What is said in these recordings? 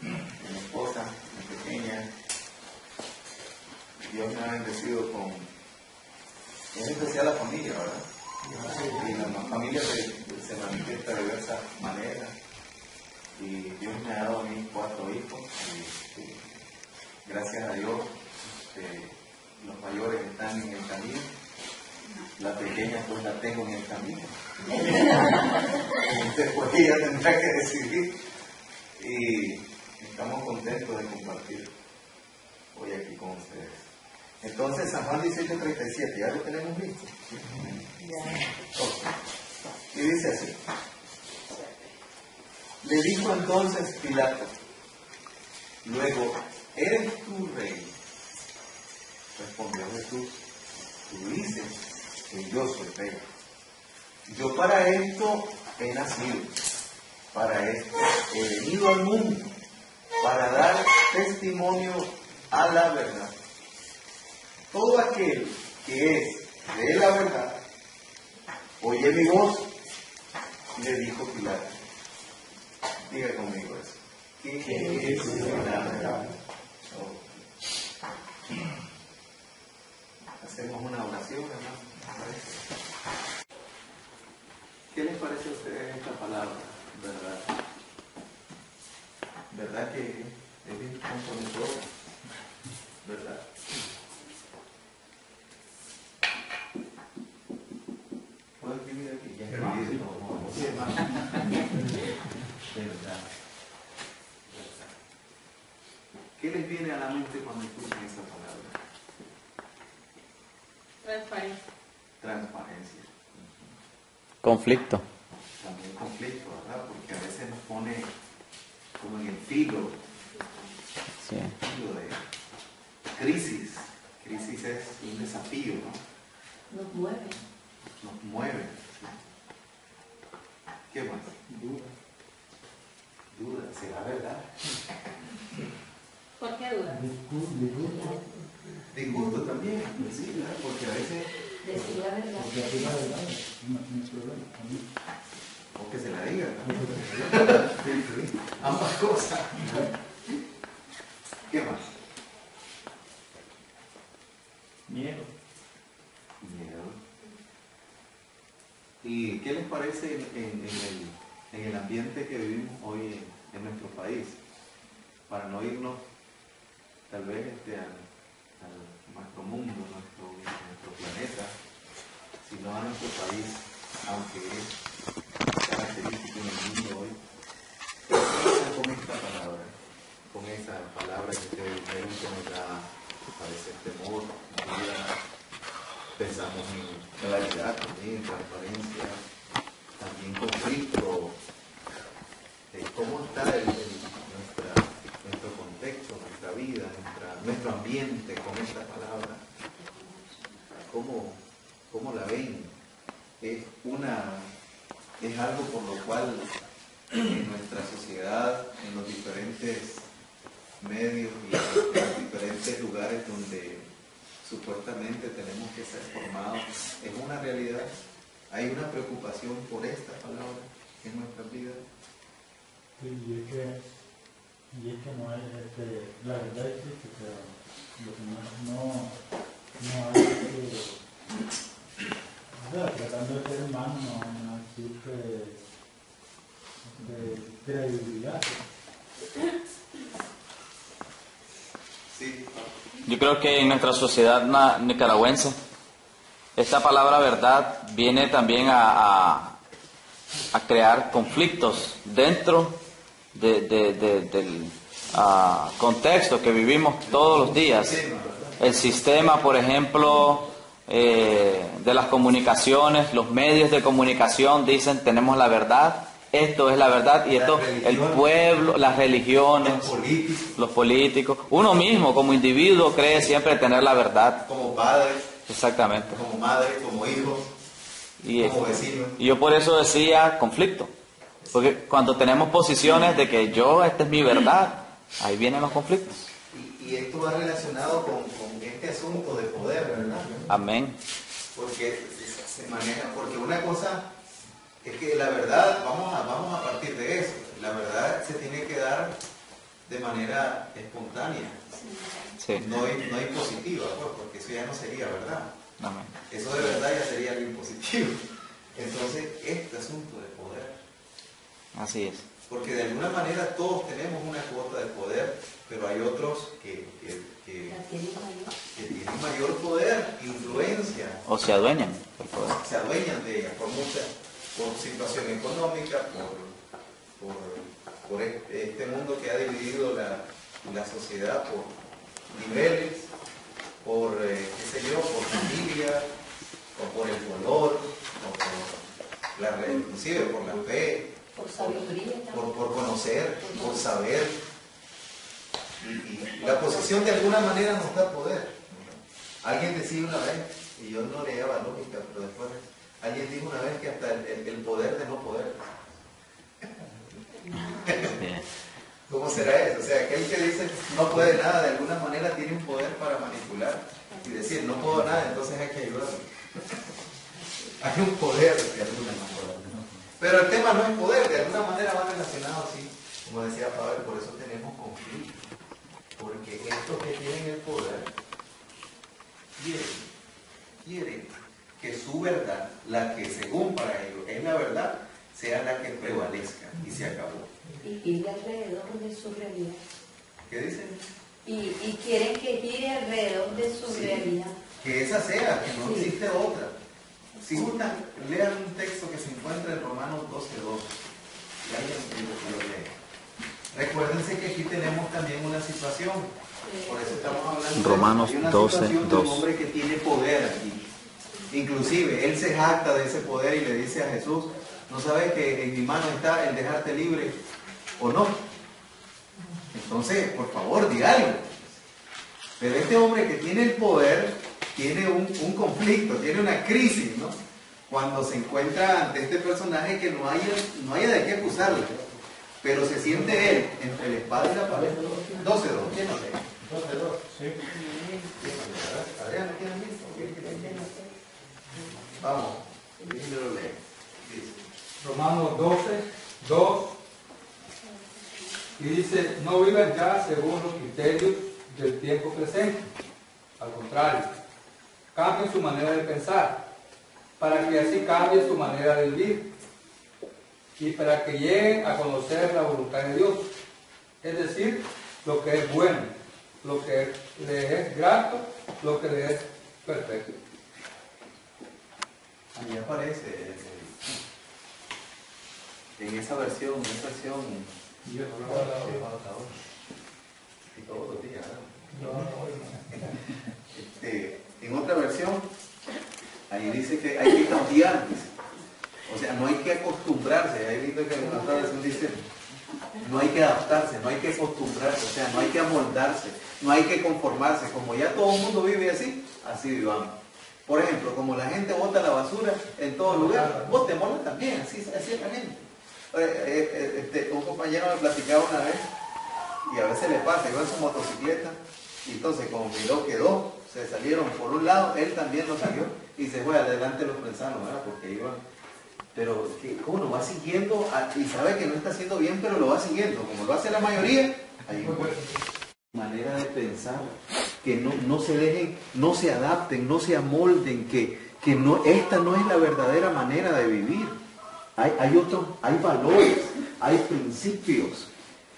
mi esposa, mi pequeña. Dios me ha bendecido con, en especial la familia, ¿verdad? Y la familia se manifiesta de diversas maneras. Y Dios me ha dado a mí 4 hijos. Y gracias a Dios, los mayores están en el camino. La pequeña pues la tengo en el camino. Después ella tendrá que decidir. Y estamos contentos de compartir hoy aquí con ustedes. Entonces, San Juan 18:37, ¿ya lo tenemos listo? Okay. Y dice así. Le dijo entonces Pilato, luego, ¿eres tú rey? Respondió Jesús, tú dices que yo soy rey. Yo para esto he nacido, para esto he venido al mundo, para dar testimonio a la verdad. Todo aquel que es de la verdad, oye mi voz, le dijo Pilato. Diga conmigo eso. ¿Qué es la verdad? Hacemos una oración, hermano. ¿Qué les parece a ustedes esta palabra? ¿Verdad? ¿Verdad que es bien comprometedora? ¿Verdad? ¿Puedo escribir aquí? Ya escribí. ¿Verdad? ¿Qué les viene a la mente cuando escuchan esa palabra? Transparencia. Transparencia. Conflicto. También conflicto, ¿verdad? Porque a veces nos pone como en el filo, Sí. filo de crisis. Crisis es un desafío, ¿no? Nos mueve. Nos mueve. ¿Qué más? Duda. Duda, ¿será verdad? ¿Por qué duda? Disgusto también, sí, ¿verdad? Porque a veces... Decir la verdad. Porque aquí la verdad no es problema. O que se la diga, ¿no? Ambas cosas. ¿Qué más? Miedo. Miedo. ¿Y qué les parece en el ambiente que vivimos hoy en nuestro país? Para no irnos tal vez a nuestro mundo, nuestro planeta, sino a nuestro país, aunque es característico en el mundo hoy. Con esta palabra que ustedes dijeron que nos da, parece, temor, duda, pensamos en claridad también, transparencia, también conflicto. ¿Cómo está nuestro contexto, nuestra vida, nuestro ambiente con esta palabra? ¿Cómo la ven? Es algo por lo cual en nuestra sociedad, en los diferentes medios y en los diferentes lugares donde supuestamente tenemos que ser formados, es una realidad. Hay una preocupación por esta palabra en nuestras vidas. Sí, y es que no hay, la verdad existe, pero lo que no hay, o sea, tratando de ser humano no existe credibilidad. Sí. Yo creo que en nuestra sociedad nicaragüense, esta palabra verdad viene también a crear conflictos dentro del contexto que vivimos todos los días. El sistema, por ejemplo, de las comunicaciones, los medios de comunicación dicen tenemos la verdad, esto es la verdad, y esto, el pueblo, las religiones, los políticos, uno mismo como individuo cree siempre tener la verdad. Como padres, exactamente, como madres, como hijos, como vecinos. Y yo por eso decía conflicto, porque cuando tenemos posiciones de que esta es mi verdad, ahí vienen los conflictos. Y esto va relacionado con este asunto de poder, ¿verdad? Amén. Porque se maneja, porque una cosa es que la verdad, vamos a partir de eso. la verdad se tiene que dar de manera espontánea, Sí. no impositiva, pues, porque eso ya no sería verdad. Amén. Eso de verdad ya sería algo impositivo. Entonces, este asunto de poder, Así es. porque de alguna manera todos tenemos una cuota de poder, pero hay otros que tienen mayor poder, influencia, O se adueñan del poder. se adueñan de ella por situación económica, por este mundo que ha dividido la sociedad por niveles, por, por familia, o por el color, o por inclusive por la fe, Por sabiduría. por conocer, por saber. Y la posición de alguna manera nos da poder. Alguien decía una vez, y yo no le daba lógica, pero después alguien dijo una vez que hasta el poder de no poder. Bien. ¿Cómo será eso? O sea, aquel que dice no puede nada, de alguna manera tiene un poder para manipular y decir no puedo nada, entonces hay que ayudarlo. Hay un poder de alguna manera. Pero el tema no es poder, de alguna manera va relacionado así. Como decía Pablo, por eso tenemos conflicto. Porque estos que tienen el poder quieren que su verdad, la que según para ellos es la verdad, sea la que prevalezca y se acabó. Y gire alrededor de su realidad. ¿Qué dicen? Y quieren que gire alrededor de su realidad. Que esa sea, que no existe otra. Si gustan, lean un texto que se encuentra en Romanos 12:2. Y alguien lo lee. Recuérdense que aquí tenemos también una situación. Por eso estamos hablando Romanos de una 12:2. situación de un hombre que tiene poder aquí. Inclusive, él se jacta de ese poder y le dice a Jesús, ¿no sabes que en mi mano está el dejarte libre o no? Entonces, por favor, di algo. Pero este hombre que tiene el poder tiene un conflicto, tiene una crisis, ¿no? Cuando se encuentra ante este personaje que no haya de qué acusarle, pero se siente él entre la espada y la pared. 12:2, ¿quién lo lee? 12:2, sí. Adrián, ¿no tienes listo? Vamos, ¿quién lo lee? Dice. Romanos 12:2, y dice, no vivan ya según los criterios del tiempo presente. Al contrario, cambien su manera de pensar, para que así cambie su manera de vivir, y para que lleguen a conocer la voluntad de Dios, es decir, lo que es bueno, lo que le es grato, lo que le es perfecto. Ahí aparece en esa versión, Y yo no lo y todos los días, en otra versión, ahí dice que hay que cambiar, dice. O sea, no hay que acostumbrarse. Ahí visto que en otra versión dice, no hay que adaptarse, no hay que acostumbrarse, o sea, no hay que amoldarse, no hay que conformarse. Como ya todo el mundo vive así, así vivamos. Por ejemplo, como la gente bota la basura en todo lugar, vos te moldas también, así es la gente. Un compañero me platicaba una vez, y a veces le pasa, iba en su motocicleta, y entonces como quedó, se salieron por un lado, él también lo salió, y se fue adelante los pensaron, ¿verdad? Porque iban, pero ¿cómo lo va siguiendo? Y sabe que no está haciendo bien, pero lo va siguiendo, como lo hace la mayoría, ahí manera de pensar, que no se dejen, no se adapten, no se amolden, que esta no es la verdadera manera de vivir. Hay valores, hay principios.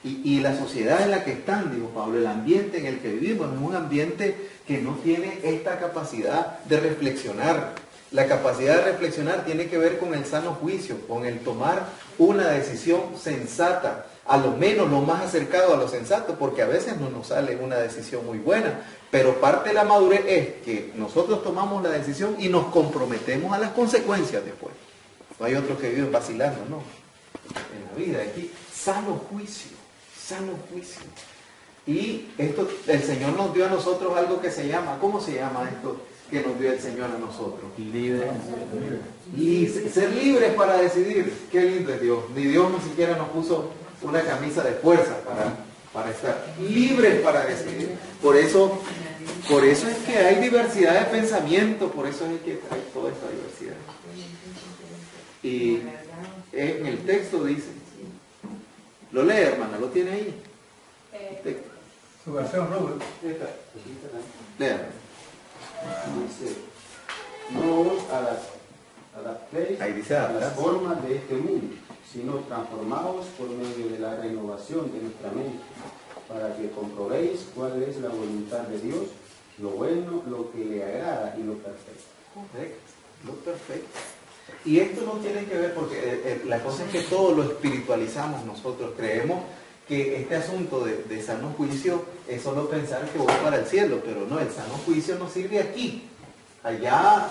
Y la sociedad en la que están, dijo Pablo, el ambiente en el que vivimos es un ambiente que no tiene esta capacidad de reflexionar. La capacidad de reflexionar tiene que ver con el sano juicio, con el tomar una decisión sensata, a lo menos lo más acercado a lo sensato, porque a veces no nos sale una decisión muy buena, pero parte de la madurez es que nosotros tomamos la decisión y nos comprometemos a las consecuencias después. No hay otros que viven vacilando, no. En la vida, aquí, sano juicio. Y esto, el Señor nos dio a nosotros algo que se llama, ¿cómo se llama esto que nos dio el Señor a nosotros? Libre. Y ser libres para decidir. Qué lindo es Dios. Ni Dios ni siquiera nos puso una camisa de fuerza para estar libres para decidir. Por eso es que hay diversidad de pensamiento, por eso es que hay toda esta diversidad. Y en el texto dice, Lo lee, hermana, lo tiene ahí. Su versión, Rubén. Lea. Dice, no os adaptéis Ahí dice a las adaptarse. formas de este mundo, sino transformaos por medio de la renovación de nuestra mente, para que comprobéis cuál es la voluntad de Dios, lo bueno, lo que le agrada y lo perfecto. Correcto, lo perfecto. Y esto no tiene que ver porque la cosa es que todo lo espiritualizamos nosotros. Creemos que este asunto de sano juicio es solo pensar que voy para el cielo, pero no, el sano juicio no sirve aquí. Allá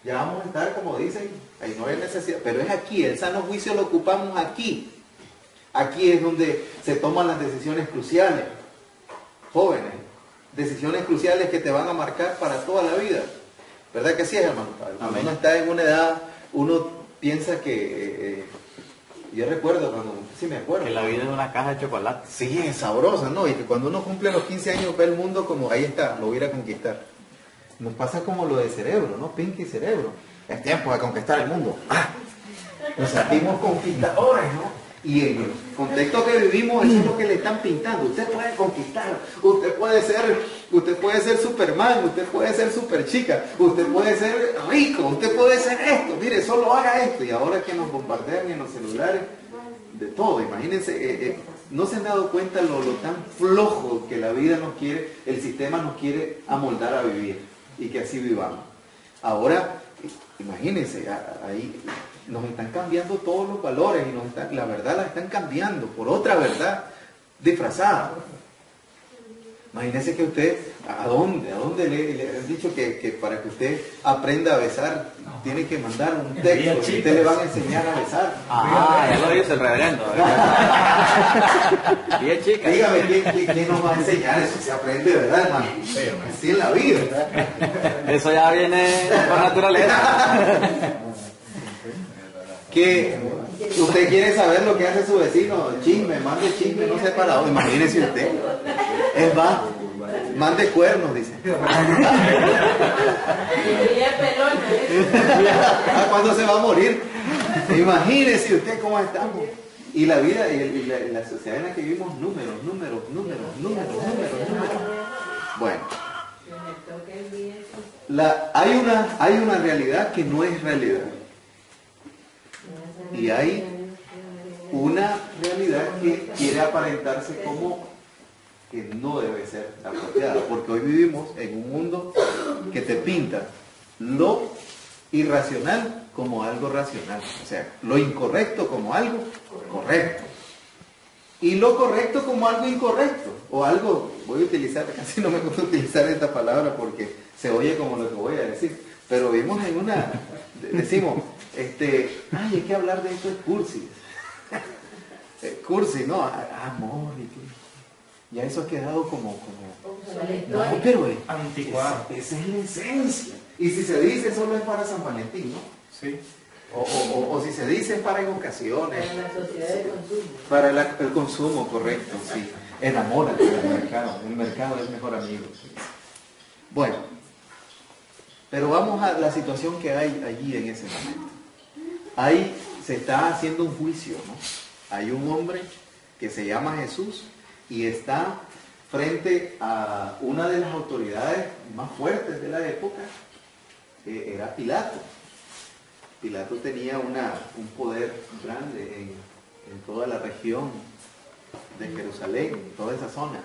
ya vamos a estar, como dicen, ahí no hay necesidad, pero es aquí, el sano juicio lo ocupamos aquí. Aquí es donde se toman las decisiones cruciales, jóvenes, decisiones cruciales que te van a marcar para toda la vida. ¿Verdad que sí es, hermano? Cuando uno está en una edad, uno piensa que... yo recuerdo cuando... Sí, me acuerdo. Que la vida es una caja de chocolate. Sí, es sabrosa, ¿no? Y que cuando uno cumple los 15 años ve el mundo como, ahí está, lo voy a ir a conquistar. Nos pasa como lo de cerebro, ¿no? Pinky Cerebro. Es tiempo de conquistar el mundo. ¡Ah! Nos sentimos conquistadores, ¿no? Y en el contexto que vivimos, eso es lo que le están pintando. Usted puede conquistar, usted puede ser Superman, usted puede ser Superchica, usted puede ser rico, usted puede ser esto. Mire, solo haga esto. Y ahora que nos bombardean en los celulares, de todo, imagínense, no se han dado cuenta lo tan flojo que la vida nos quiere, el sistema nos quiere amoldar a vivir y que así vivamos. Ahora, imagínense, ahí nos están cambiando todos los valores y la verdad la están cambiando por otra verdad disfrazada. Imagínense que usted, ¿a dónde le han dicho que para que usted aprenda a besar tiene que mandar un texto y usted le van a enseñar a besar? Ah, ya lo dice el reverendo. Bien, chica. Dígame, ¿quién nos va a enseñar? Eso se aprende, ¿verdad, hermano? Así en la vida, ¿verdad? Eso ya viene por naturaleza. Que usted quiere saber lo que hace su vecino, chisme, mande chisme, no sé para dónde, imagínese usted. Es más, mande cuernos, dice. ¿Cuándo se va a morir? Imagínese usted cómo estamos. Y la vida y la sociedad en la que vivimos, números. Bueno, hay una realidad que no es realidad. Y hay una realidad que quiere aparentarse como que no debe ser apropiada, porque hoy vivimos en un mundo que te pinta lo irracional como algo racional, o sea, lo incorrecto como algo correcto, y lo correcto como algo incorrecto, o algo, voy a utilizar, casi no me gusta utilizar esta palabra porque se oye como lo que voy a decir, pero vivimos en una, decimos, hay que hablar de esto, es cursi. Cursi, ¿no? Amor y que ya eso ha quedado como no, pero anticuado. Esa es la esencia. Y si se dice solo es para San Valentín, ¿no? Sí. O si se dice es para en ocasiones. Para la sociedad de consumo. Para el consumo, correcto, sí. Enamórate del mercado. El mercado es mejor amigo. Sí. Bueno, pero vamos a la situación que hay allí en ese momento. Ahí se está haciendo un juicio, ¿no? Hay un hombre que se llama Jesús y está frente a una de las autoridades más fuertes de la época, que era Pilato. Pilato tenía un poder grande en toda la región de Jerusalén, toda esa zona,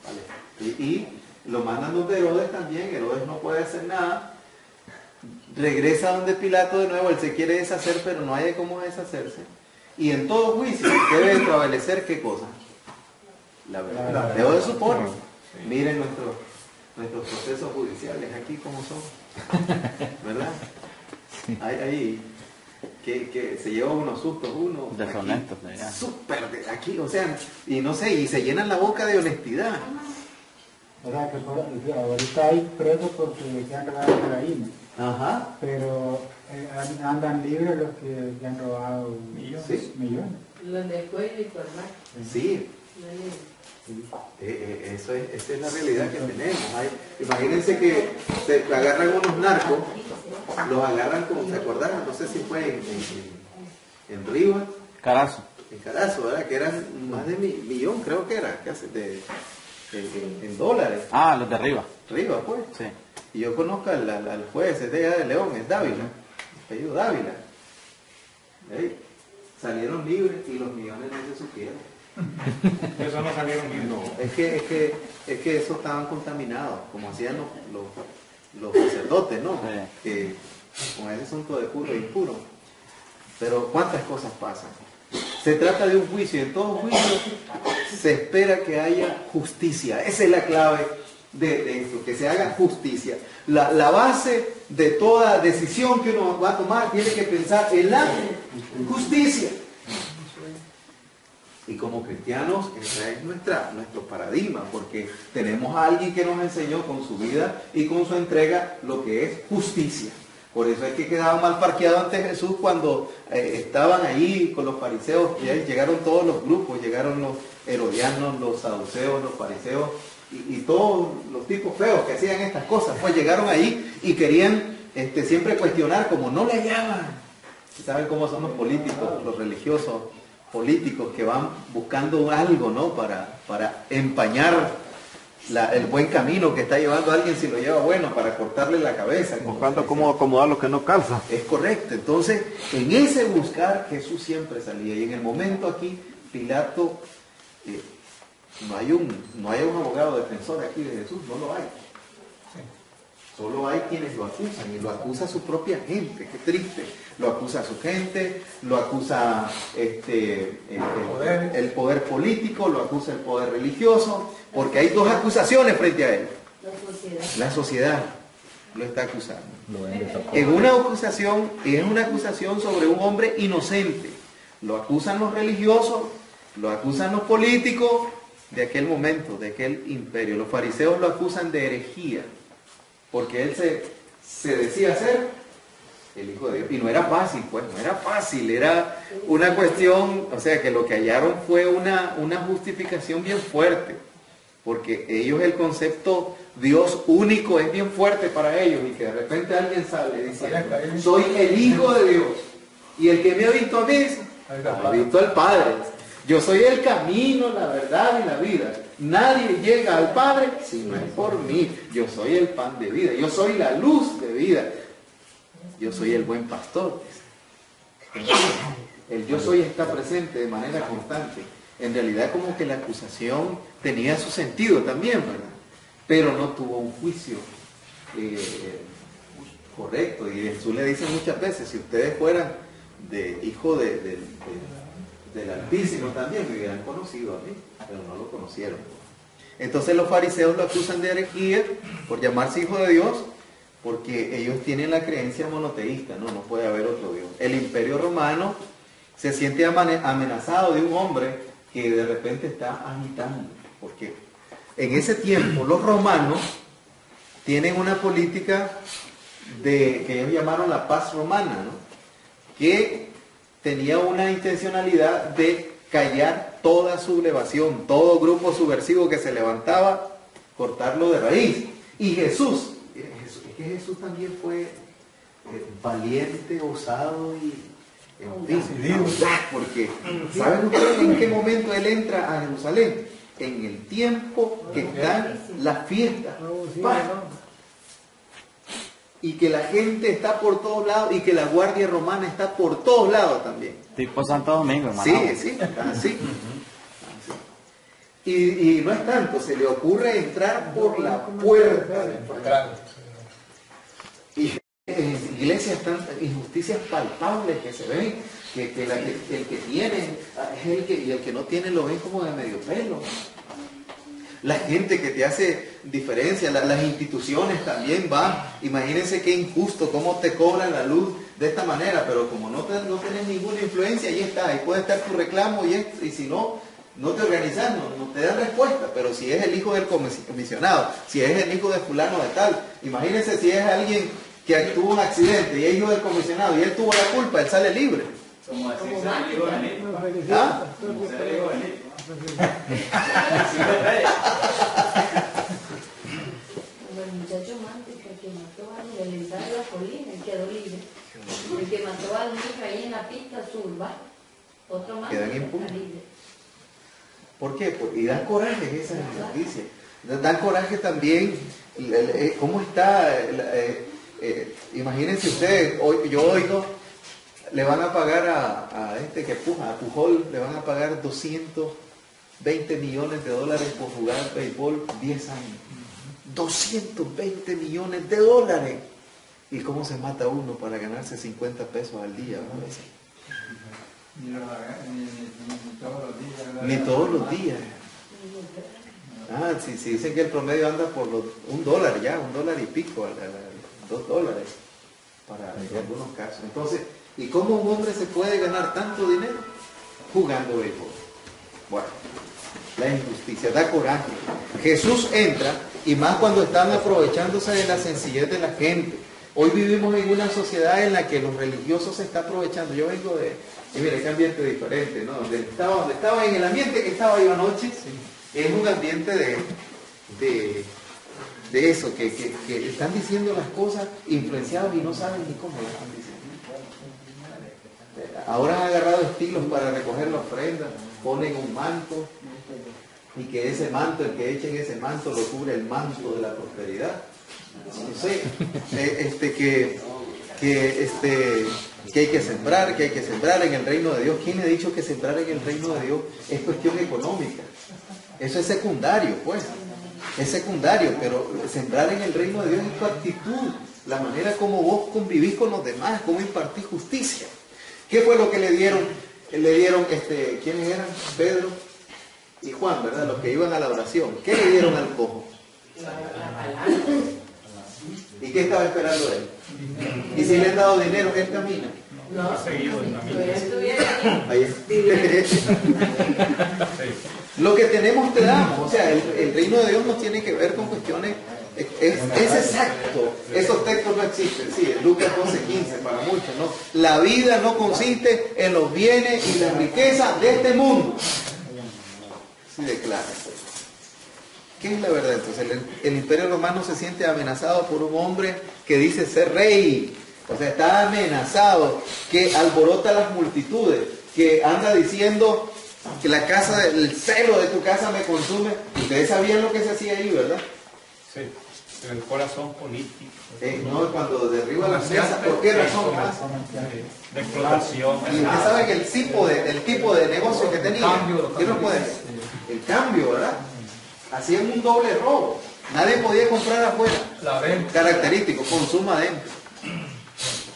¿vale? Y lo mandan donde Herodes también. Herodes no puede hacer nada. Regresa donde Pilato de nuevo, él se quiere deshacer, pero no hay cómo deshacerse. Y en todo juicio debe prevalecer ¿qué cosa? La verdad. Debo supone. Miren nuestros procesos judiciales aquí como son. ¿Verdad? Hay que se lleva unos sustos, uno Deshonestos, súper aquí, o sea, y no sé, y se llenan la boca de honestidad. O sea, que ahorita hay presos porque se han robado cocaína. Ajá. Pero andan libres los que han robado Sí. millones. Los de cuello y colmar. Sí. Esa es la realidad que tenemos. Imagínense que se agarran unos narcos, los agarran como, ¿se acordaron? No sé si fue en Río. Carazo. en Carazo, ¿verdad? Que eran más de millón, creo que era, casi en dólares. Ah, los de arriba. Arriba, pues. Sí. Y yo conozco al juez, es de allá de León, es Dávila, apellido Dávila. Ey, salieron libres y los millones no se supieron. Eso no salieron bien. No, es que esos estaban contaminados, como hacían los sacerdotes, ¿no? Sí. Que con ese asunto de puro y impuro. Pero ¿cuántas cosas pasan? Se trata de un juicio, y en todo juicio se espera que haya justicia. Esa es la clave de esto, que se haga justicia. La base de toda decisión que uno va a tomar tiene que pensar en la justicia. Y como cristianos, ese es nuestro paradigma, porque tenemos a alguien que nos enseñó con su vida y con su entrega lo que es justicia. Por eso es que quedaba mal parqueado ante Jesús cuando estaban ahí con los fariseos. Y ahí llegaron todos los grupos, llegaron los herodianos, los saduceos, los fariseos y todos los tipos feos que hacían estas cosas. Pues llegaron ahí y querían siempre cuestionar, como no le hallaban. ¿Saben cómo son los políticos, los religiosos? Políticos que van buscando algo, ¿no? Para empañar el buen camino que está llevando a alguien, si lo lleva bueno, para cortarle la cabeza. Buscando cómo acomodar lo que no calza. Es correcto. Entonces, en ese buscar, Jesús siempre salía. Y en el momento aquí, Pilato, no hay un abogado defensor aquí de Jesús, no lo hay. Solo hay quienes lo acusan, y lo acusa su propia gente, qué triste. Lo acusa a su gente, lo acusa el poder político, lo acusa el poder religioso, porque hay dos acusaciones frente a él. La sociedad lo está acusando. En una acusación, es una acusación sobre un hombre inocente. Lo acusan los religiosos, lo acusan los políticos de aquel momento, de aquel imperio. Los fariseos lo acusan de herejía, porque él se decía ser el Hijo de Dios. Y no era fácil, pues, no era fácil, era una cuestión, o sea, que lo que hallaron fue una justificación bien fuerte, porque ellos el concepto Dios único es bien fuerte para ellos, y que de repente alguien sale diciendo, soy el Hijo de Dios, y el que me ha visto a mí, ha visto al Padre. Yo soy el camino, la verdad y la vida. Nadie llega al Padre si no es por mí. Yo soy el pan de vida. Yo soy la luz de vida. Yo soy el buen pastor. El yo soy está presente de manera constante. En realidad como que la acusación tenía su sentido también, ¿verdad? Pero no tuvo un juicio correcto. Y Jesús le dice muchas veces, si ustedes fueran de hijo del Altísimo también me hubieran conocido a mí, pero no lo conocieron. Entonces los fariseos lo acusan de herejía por llamarse hijo de Dios, porque ellos tienen la creencia monoteísta, no puede haber otro Dios. El imperio romano se siente amenazado de un hombre que de repente está agitando, porque en ese tiempo los romanos tienen una política que ellos llamaron la paz romana, ¿no? Que tenía una intencionalidad de callar toda sublevación, todo grupo subversivo que se levantaba, cortarlo de raíz. Y Jesús, es que Jesús también fue valiente, osado y decidido, porque ¿saben ustedes en qué momento él entra a Jerusalén? En el tiempo que están las fiestas. Y que la gente está por todos lados y que la guardia romana está por todos lados también. Tipo Santo Domingo, hermano. Sí, así. Y no es tanto, se le ocurre entrar por la puerta. Y en iglesias tantas injusticias palpables que se ven, que el que tiene es el que, y el que no tiene lo ven como de medio pelo. La gente que te hace diferencia, las instituciones también van. Imagínense qué injusto, cómo te cobran la luz de esta manera, pero como no tienes ninguna influencia, ahí está, ahí puede estar tu reclamo, y si no te organizas, no te dan respuesta. Pero si es el hijo del comisionado, si es el hijo de fulano de tal, imagínense si es alguien que tuvo un accidente y es hijo del comisionado y él tuvo la culpa, él sale libre. Como decir ser hijo del hijo. ¿Ah? Como ser hijo del hijo. El muchacho mántico que mató a Elizabeth de la Colina, él quedó libre. El que mató al niño ahí en la pista surba, Otro más. quedan impunes. ¿Por qué? Y dan coraje esa injusticia. Dan coraje también, ¿cómo está? Imagínense ustedes, yo oigo, le van a pagar a este que puja, a Pujol, le van a pagar 220 millones de dólares por jugar béisbol 10 años. 220 millones de dólares. ¿Y cómo se mata uno para ganarse 50 pesos al día? Ni todos los días. Si dicen que el promedio anda por $1 ya, $1 y pico, $2 para en algunos casos. Entonces, ¿y cómo un hombre se puede ganar tanto dinero? Jugando béisbol. Bueno, la injusticia da coraje. Jesús entra, y más cuando están aprovechándose de la sencillez de la gente. Hoy vivimos en una sociedad en la que los religiosos se están aprovechando. Yo vengo y mire, qué ambiente diferente, ¿no? Donde estaba en el ambiente que estaba yo anoche, es un ambiente de eso, que están diciendo las cosas influenciados y no saben ni cómo las están diciendo. Ahora han agarrado estilos para recoger la ofrenda, ponen un manto, y que ese manto, el que echen ese manto, lo cubre el manto de la prosperidad. No sé, que hay que sembrar en el reino de Dios. ¿Quién le ha dicho que sembrar en el reino de Dios es cuestión económica? Eso es secundario, pues. Es secundario, pero sembrar en el reino de Dios es tu actitud, la manera como vos convivís con los demás, cómo impartís justicia. ¿Qué fue lo que le dieron? ¿Quiénes eran? Pedro y Juan, ¿verdad? Los que iban a la oración. ¿Qué le dieron al cojo? ¿Y qué estaba esperando él? Y si le han dado dinero, él camina. No, seguido el camino. Ahí está. Lo que tenemos te damos. O sea, el reino de Dios no tiene que ver con cuestiones. Es exacto. Esos textos no existen. Sí, en Lucas 12:15 para muchos, ¿no? La vida no consiste en los bienes y las riquezas de este mundo. Sí declara. ¿Qué es la verdad? Entonces, el Imperio Romano se siente amenazado por un hombre que dice ser rey. O sea, está amenazado, que alborota las multitudes, que anda diciendo que el celo de tu casa me consume. Ustedes sabían lo que se hacía ahí, ¿verdad? Sí, el corazón político. No, cuando derriba las mesas, ¿por qué razón más? De explotación. Y usted sabe que el tipo de negocio que tenía, ¿qué no puede? El cambio, ¿verdad? Hacían un doble robo. Nadie podía comprar afuera. La venta. Característico, consuma adentro.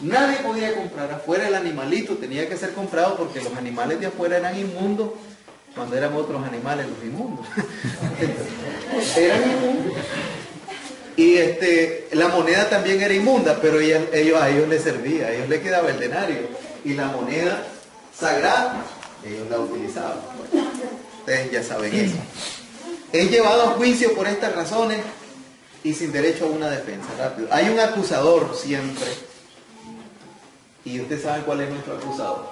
Nadie podía comprar afuera el animalito, tenía que ser comprado porque los animales de afuera eran inmundos cuando eran otros animales los inmundos. Eran inmundos. Y la moneda también era inmunda, pero a ellos les servía, a ellos les quedaba el denario. Y la moneda sagrada, ellos la utilizaban. Bueno, ustedes ya saben eso. Es llevado a juicio por estas razones y sin derecho a una defensa. Rápido. Hay un acusador siempre. Y ustedes saben cuál es nuestro acusador.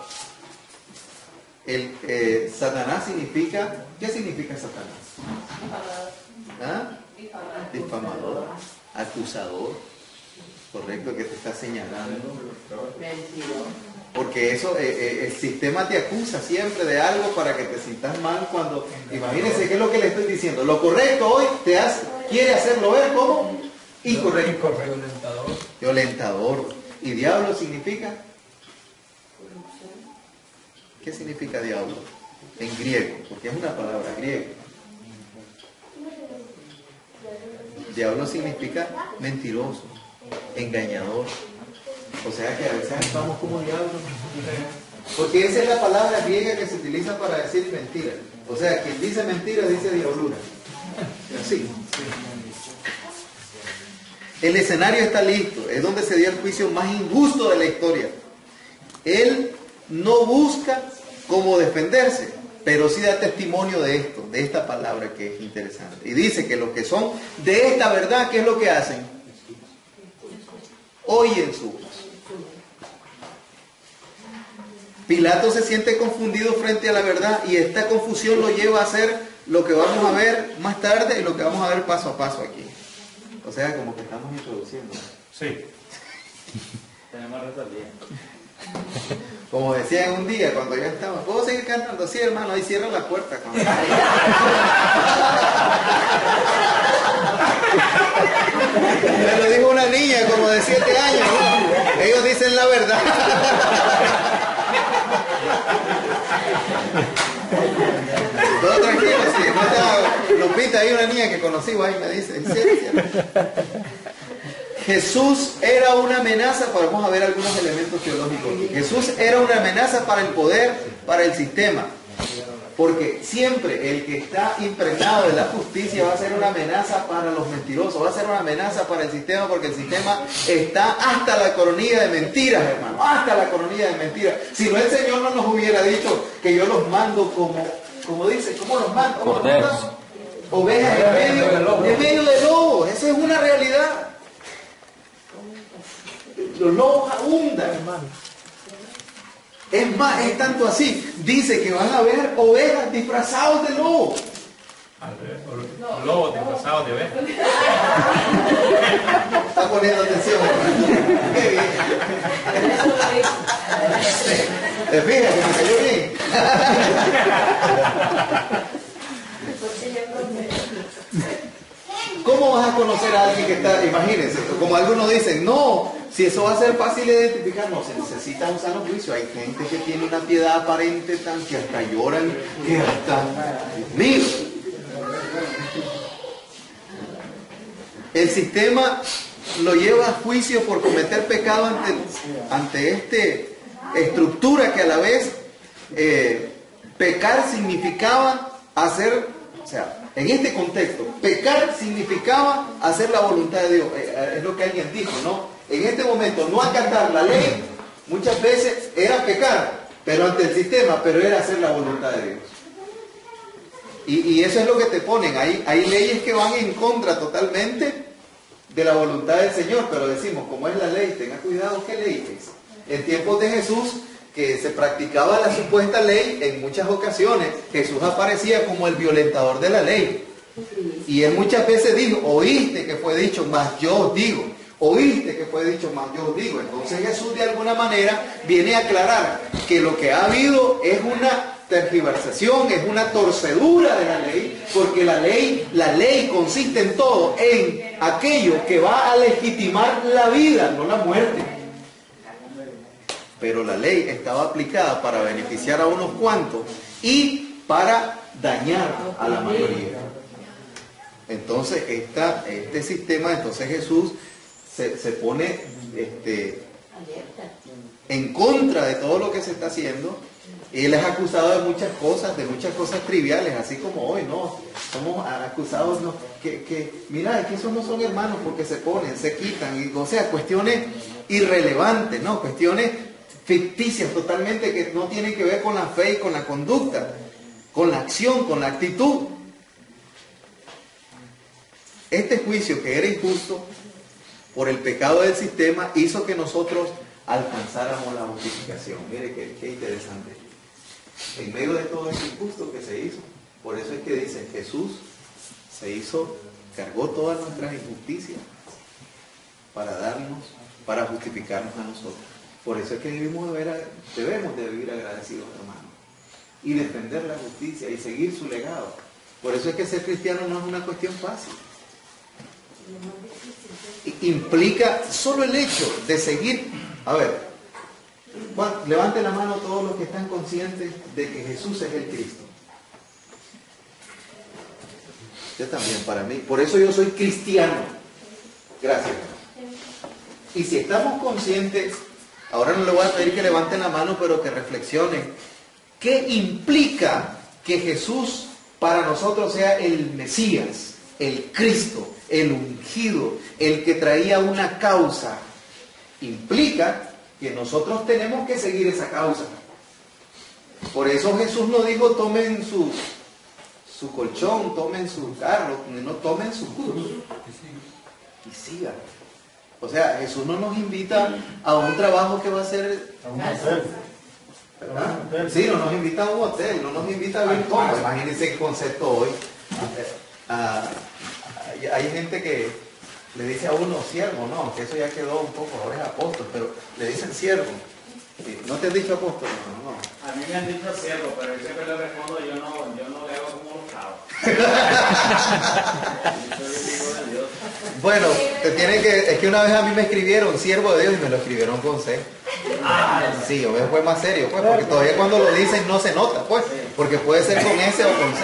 Satanás significa... ¿Qué significa Satanás? ¿Ah? Difamador, acusador, correcto, que te está señalando. Porque eso, el sistema te acusa siempre de algo para que te sientas mal cuando... Imagínense qué es lo que le estoy diciendo. Lo correcto hoy quiere hacerlo ver como incorrecto. Violentador. ¿Y diablo significa? ¿Qué significa diablo? En griego, porque es una palabra griega. Diablo significa mentiroso, engañador. O sea que a veces actuamos como diablos. Porque esa es la palabra griega que se utiliza para decir mentira. O sea, quien dice mentira dice diablura. Así. El escenario está listo. Es donde se dio el juicio más injusto de la historia. Él no busca cómo defenderse, pero sí da testimonio de esto, de esta palabra que es interesante. Y dice que los que son de esta verdad, ¿qué es lo que hacen? Oyen su voz. Pilato se siente confundido frente a la verdad y esta confusión lo lleva a hacer lo que vamos a ver más tarde y lo que vamos a ver paso a paso aquí. O sea, como que estamos introduciendo. Sí. Tenemos resolvido. Como decían un día cuando ya estaba, ¿puedo seguir cantando? Sí, hermano, ahí cierra la puerta. Me lo dijo una niña como de 7 años, ¿no? Ellos dicen la verdad. Todo tranquilo, sí. No te Lupita, hay una niña que conocí, ahí me dice, sí. Jesús era una amenaza, vamos a ver algunos elementos teológicos aquí. Jesús era una amenaza para el poder, para el sistema. Porque siempre el que está impregnado de la justicia va a ser una amenaza para los mentirosos, va a ser una amenaza para el sistema, porque el sistema está hasta la coronilla de mentiras, hermano, hasta la coronilla de mentiras. Si no, el Señor no nos hubiera dicho que yo los mando como dice, ¿cómo los mando? Corderos. Ovejas en medio de lobos. Eso es una realidad. Los lobos abundan, hermano. Es más, es tanto así. Dice que van a haber ovejas disfrazados de lobos. Lobos disfrazados de ovejas. Está poniendo atención, hermano. Qué bien. ¿Te fijas que me cayó bien? ¿Cómo vas a conocer a alguien que está, imagínense, como algunos dicen, no, si eso va a ser fácil de identificar, no, se necesita un sano juicio. Hay gente que tiene una piedad aparente tan que hasta lloran, que hasta, Dios mío. El sistema lo lleva a juicio por cometer pecado ante esta estructura que a la vez pecar significaba hacer, o sea, en este contexto, pecar significaba hacer la voluntad de Dios. Es lo que alguien dijo, ¿no? En este momento, no acatar la ley muchas veces era pecar, pero ante el sistema, pero era hacer la voluntad de Dios. Y eso es lo que te ponen. Hay leyes que van en contra totalmente de la voluntad del Señor, pero decimos, como es la ley, tenga cuidado qué ley es. En tiempos de Jesús, que se practicaba la supuesta ley, en muchas ocasiones Jesús aparecía como el violentador de la ley. Y él muchas veces dijo, oíste que fue dicho, mas yo os digo. Oíste que fue dicho, mas yo os digo. Entonces Jesús de alguna manera viene a aclarar que lo que ha habido es una tergiversación, es una torcedura de la ley, porque la ley consiste en todo, en aquello que va a legitimar la vida, no la muerte. Pero la ley estaba aplicada para beneficiar a unos cuantos y para dañar a la mayoría. Entonces este sistema, entonces Jesús se pone en contra de todo lo que se está haciendo. Él es acusado de muchas cosas triviales, así como hoy, ¿no? Somos acusados, ¿no? Mira, que esos no son hermanos porque se ponen, se quitan, o sea, cuestiones irrelevantes, ¿no? Cuestiones ficticias totalmente que no tienen que ver con la fe y con la conducta, con la acción, con la actitud. Este juicio que era injusto por el pecado del sistema hizo que nosotros alcanzáramos la justificación. Mire qué interesante. En medio de todo este injusto que se hizo, por eso es que dice, Jesús cargó todas nuestras injusticias para justificarnos a nosotros. Por eso es que debemos de vivir agradecidos, hermanos, y defender la justicia y seguir su legado. Por eso es que ser cristiano no es una cuestión fácil. Implica solo el hecho de seguir. A ver, levante la mano todos los que están conscientes de que Jesús es el Cristo. Yo también, para mí. Por eso yo soy cristiano. Gracias. Y si estamos conscientes, ahora no le voy a pedir que levanten la mano, pero que reflexionen. ¿Qué implica que Jesús para nosotros sea el Mesías, el Cristo, el ungido, el que traía una causa? Implica que nosotros tenemos que seguir esa causa. Por eso Jesús no dijo tomen su colchón, tomen su carro, no tomen su cruz y sigan. O sea, Jesús no nos invita a un trabajo que va a ser ¿verdad? Sí, no nos invita a un hotel, no nos invita a vivir cómodo. Imagínense el concepto hoy. Hay gente que le dice a uno siervo, no, que eso ya quedó un poco, ahora es apóstol, pero le dicen siervo. ¿No te han dicho apóstol? No. A mí me han dicho siervo, pero yo siempre le respondo, yo no le hago como los cabos. Yo soy hijo de Dios. Bueno, es que una vez a mí me escribieron siervo de Dios y me lo escribieron con C. Sí, o fue más serio, pues, porque todavía cuando lo dicen no se nota, pues, porque puede ser con S o con C.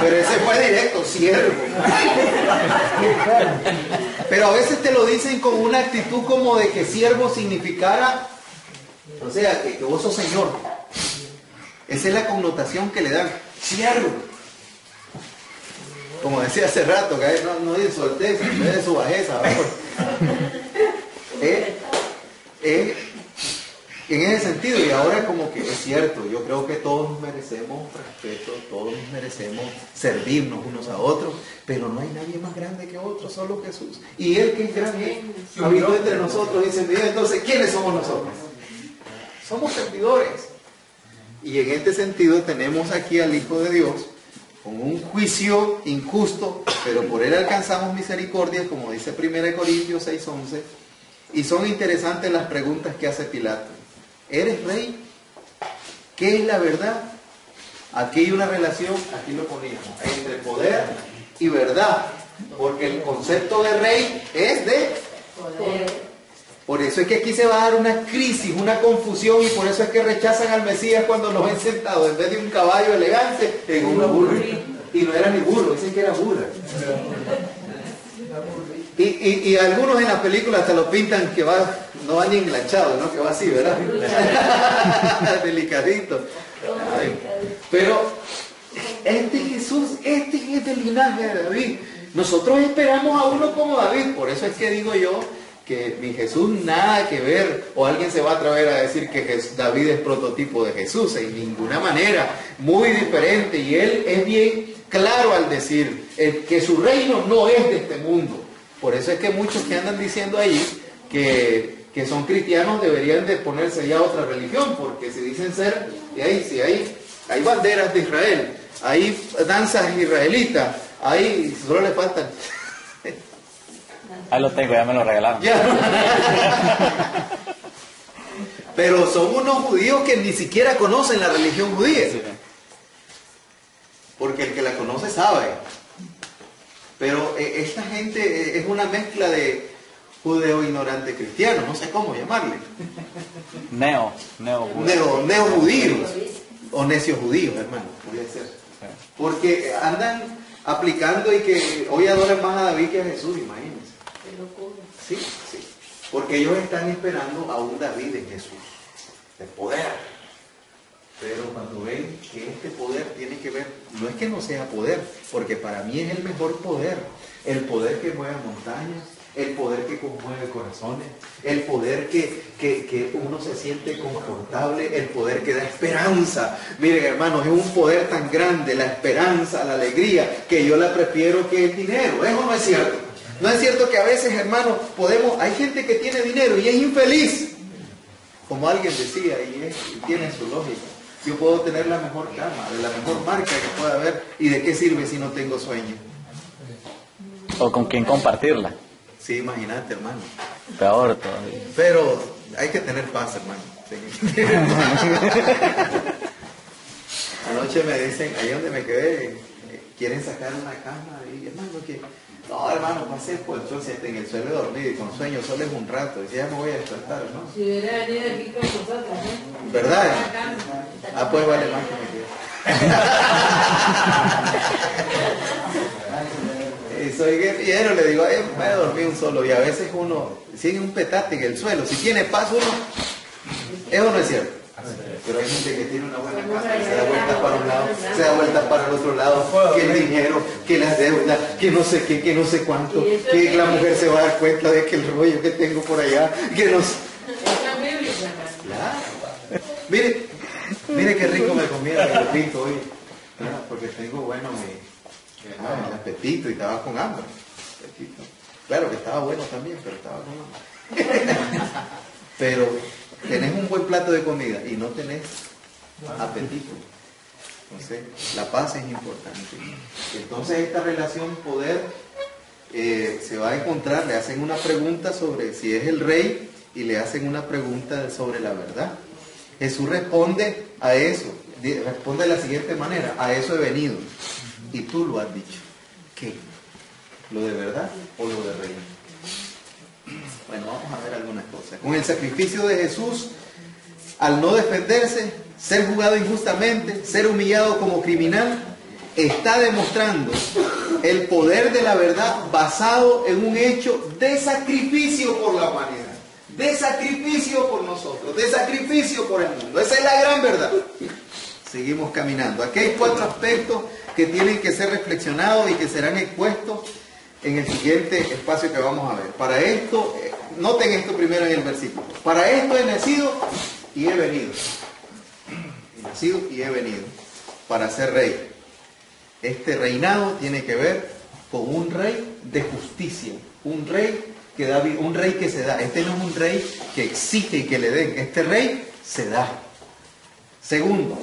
Pero ese fue directo, siervo. Pero a veces te lo dicen con una actitud como de que siervo significara, o sea, que vos sos señor. Esa es la connotación que le dan, siervo. Como decía hace rato, que no es su alteza, no es de su bajeza. En ese sentido, y ahora como que es cierto, yo creo que todos nos merecemos respeto, todos nos merecemos servirnos unos a otros, pero no hay nadie más grande que otro, solo Jesús. Y Él que es grande, habitó entre nosotros y se envió. Entonces, ¿quiénes somos nosotros? Somos servidores. Y en este sentido tenemos aquí al Hijo de Dios, con un juicio injusto, pero por Él alcanzamos misericordia, como dice 1 Corintios 6:11, y son interesantes las preguntas que hace Pilato. ¿Eres rey? ¿Qué es la verdad? Aquí hay una relación, aquí lo poníamos, entre poder y verdad, porque el concepto de rey es de Poder. Por eso es que aquí se va a dar una crisis, una confusión, y por eso es que rechazan al Mesías cuando lo ven sentado en vez de un caballo elegante en una burra. Y no era ni burro, dicen que era burra. Y algunos en la película hasta lo pintan que no va ni enganchado, ¿no? Que va así, ¿verdad? Delicadito. Ay. Pero este Jesús, este es del linaje de David. Nosotros esperamos a uno como David. Por eso es que digo yo que mi Jesús nada que ver, o alguien se va a atrever a decir que David es prototipo de Jesús, en ninguna manera, muy diferente, y él es bien claro al decir que su reino no es de este mundo. Por eso es que muchos que andan diciendo ahí que son cristianos deberían de ponerse ya a otra religión, porque si dicen ser, y ahí si hay banderas de Israel, hay danzas israelitas, ahí solo le faltan. Ahí lo tengo, ya me lo regalaron. Pero son unos judíos que ni siquiera conocen la religión judía. Sí. Porque el que la conoce sabe. Pero esta gente es una mezcla de judeo ignorante cristiano, no sé cómo llamarle. Neo judíos. O necios judíos, hermano, podría ser. Porque andan aplicando y que hoy adoran más a David que a Jesús, imagínense. Sí. Porque ellos están esperando a un David en Jesús, de poder. Pero cuando ven que este poder tiene que ver, no es que no sea poder, porque para mí es el mejor poder. El poder que mueve montañas, el poder que conmueve corazones, el poder que uno se siente confortable, el poder que da esperanza. Miren, hermanos, es un poder tan grande, la esperanza, la alegría, que yo la prefiero que el dinero. ¿Eso no es cierto? No es cierto que a veces, hermanos, hay gente que tiene dinero y es infeliz. Como alguien decía, y tiene su lógica. Yo puedo tener la mejor cama, de la mejor marca que pueda haber, ¿y de qué sirve si no tengo sueño? O con quién compartirla. Sí, imagínate, hermano. Peor todavía. Pero hay que tener paz, hermano. Sí. Anoche me dicen, ahí donde me quedé, quieren sacar una cama y hermano, que no, hermano, pasé por el sol, en el suelo he dormido y con sueño solo es un rato, y ya me voy a despertar, ¿no? Si hubiera venido aquí con nosotros, ¿no? ¿Verdad? Ah, pues vale más que me quede. Y soy guerrillero, le digo, voy a dormir un solo, y a veces uno sigue un petate en el suelo, si tiene paz uno, eso no es cierto. Pero hay gente que tiene una buena casa, que se da vueltas para un lado, se da vueltas para el otro lado, que el dinero, que las deudas, que no sé qué, que no sé cuánto, que la mujer se va a dar cuenta de que el rollo que tengo por allá, que no sé. Claro. Mire qué rico me comí el apetito hoy, porque tengo bueno el apetito y estaba con hambre. Claro que estaba bueno también, pero estaba con hambre. Pero tenés un buen plato de comida y no tenés apetito. Entonces, la paz es importante. Entonces, esta relación poder se va a encontrar, le hacen una pregunta sobre si es el rey y le hacen una pregunta sobre la verdad. Jesús responde a eso, responde de la siguiente manera: a eso he venido. Y tú lo has dicho. ¿Qué? ¿Lo de verdad o lo de reino? Bueno, vamos a ver algunas cosas. Con el sacrificio de Jesús, al no defenderse, ser juzgado injustamente, ser humillado como criminal, está demostrando el poder de la verdad basado en un hecho de sacrificio por la humanidad, de sacrificio por nosotros, de sacrificio por el mundo. Esa es la gran verdad. Seguimos caminando. Aquí hay 4 aspectos que tienen que ser reflexionados y que serán expuestos en el siguiente espacio que vamos a ver. Para esto, noten esto primero en el versículo. Para esto he nacido y he venido. He nacido y he venido para ser rey. Este reinado tiene que ver con un rey de justicia, un rey que da, un rey que se da. Este no es un rey que exige y que le den. Este rey se da. Segundo,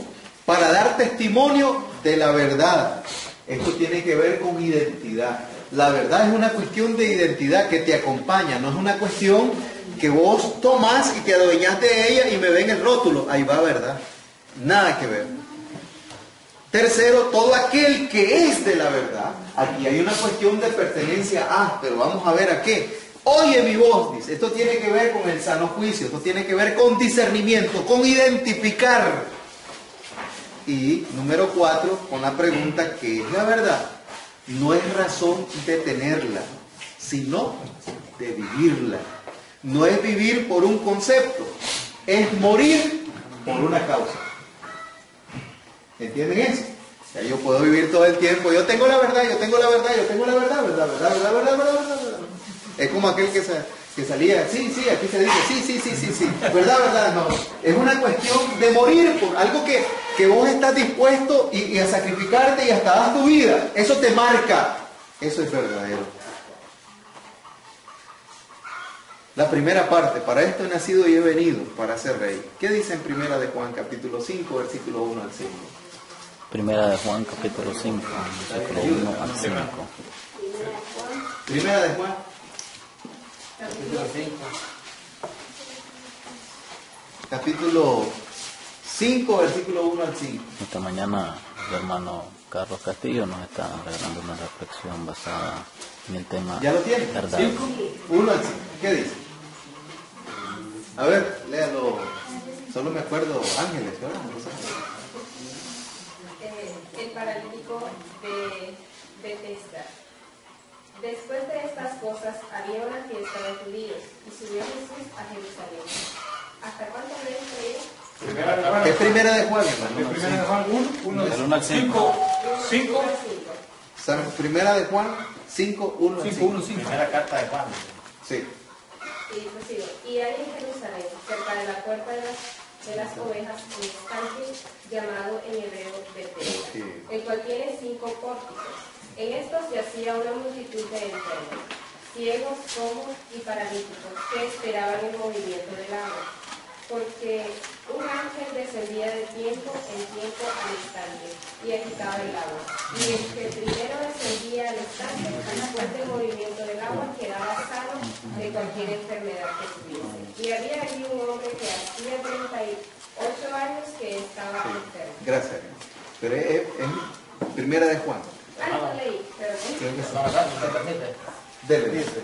para dar testimonio de la verdad. Esto tiene que ver con identidad. La verdad es una cuestión de identidad que te acompaña, no es una cuestión que vos tomás y te adueñás de ella y me ven el rótulo. Ahí va, ¿verdad? Nada que ver. Tercero, todo aquel que es de la verdad. Aquí hay una cuestión de pertenencia a, pero vamos a ver a qué. Oye mi voz, dice. Esto tiene que ver con el sano juicio, esto tiene que ver con discernimiento, con identificar. Y número 4, con la pregunta, ¿qué es la verdad? No es razón de tenerla, sino de vivirla. No es vivir por un concepto, es morir por una causa. ¿Entienden eso? O sea, yo puedo vivir todo el tiempo, yo tengo la verdad, yo tengo la verdad, yo tengo la verdad, verdad. Es como aquel que salía, sí, aquí se dice, sí, verdad, no. Es una cuestión de morir por algo que vos estás dispuesto y a sacrificarte y hasta das tu vida. Eso te marca. Eso es verdadero. La primera parte, para esto he nacido y he venido para ser rey. ¿Qué dice en Primera de Juan, capítulo 5, versículo 1 al 5? Primera de Juan, capítulo 5, versículo 1 al 5. Primera de Juan. Capítulo 5, versículo 1 al 5. Esta mañana el hermano Carlos Castillo nos está regalando una reflexión basada en el tema. ¿Ya lo tiene? Verdad. 1 al 5. ¿Qué dice? A ver, léalo. Solo me acuerdo Ángeles, ¿verdad? El paralítico de Bethesda. Después de estas cosas había una fiesta de judíos y subió Jesús a Jerusalén. ¿Hasta cuánto había ido? ¿Qué Primera de Juan, hermano? Primera de Juan 1 al 5. 5. Primera de Juan 5, 1 al 5. Primera carta de Juan. Sí. Y hay en Jerusalén, cerca de la puerta de las ovejas, un estanque llamado en hebreo Bethesda, el cual tiene 5 pórticos. En estos yacía una multitud de enfermos, ciegos, cojos y paralíticos, que esperaban el movimiento del agua, porque un ángel descendía de tiempo en tiempo al estanque y agitaba el agua. Y el que primero descendía al estanque, después del movimiento del agua, quedaba sano de cualquier enfermedad que tuviese. Y había allí un hombre que hacía 38 años que estaba enfermo. Gracias. Pero es Primera de Juan. No leí, pero Dice.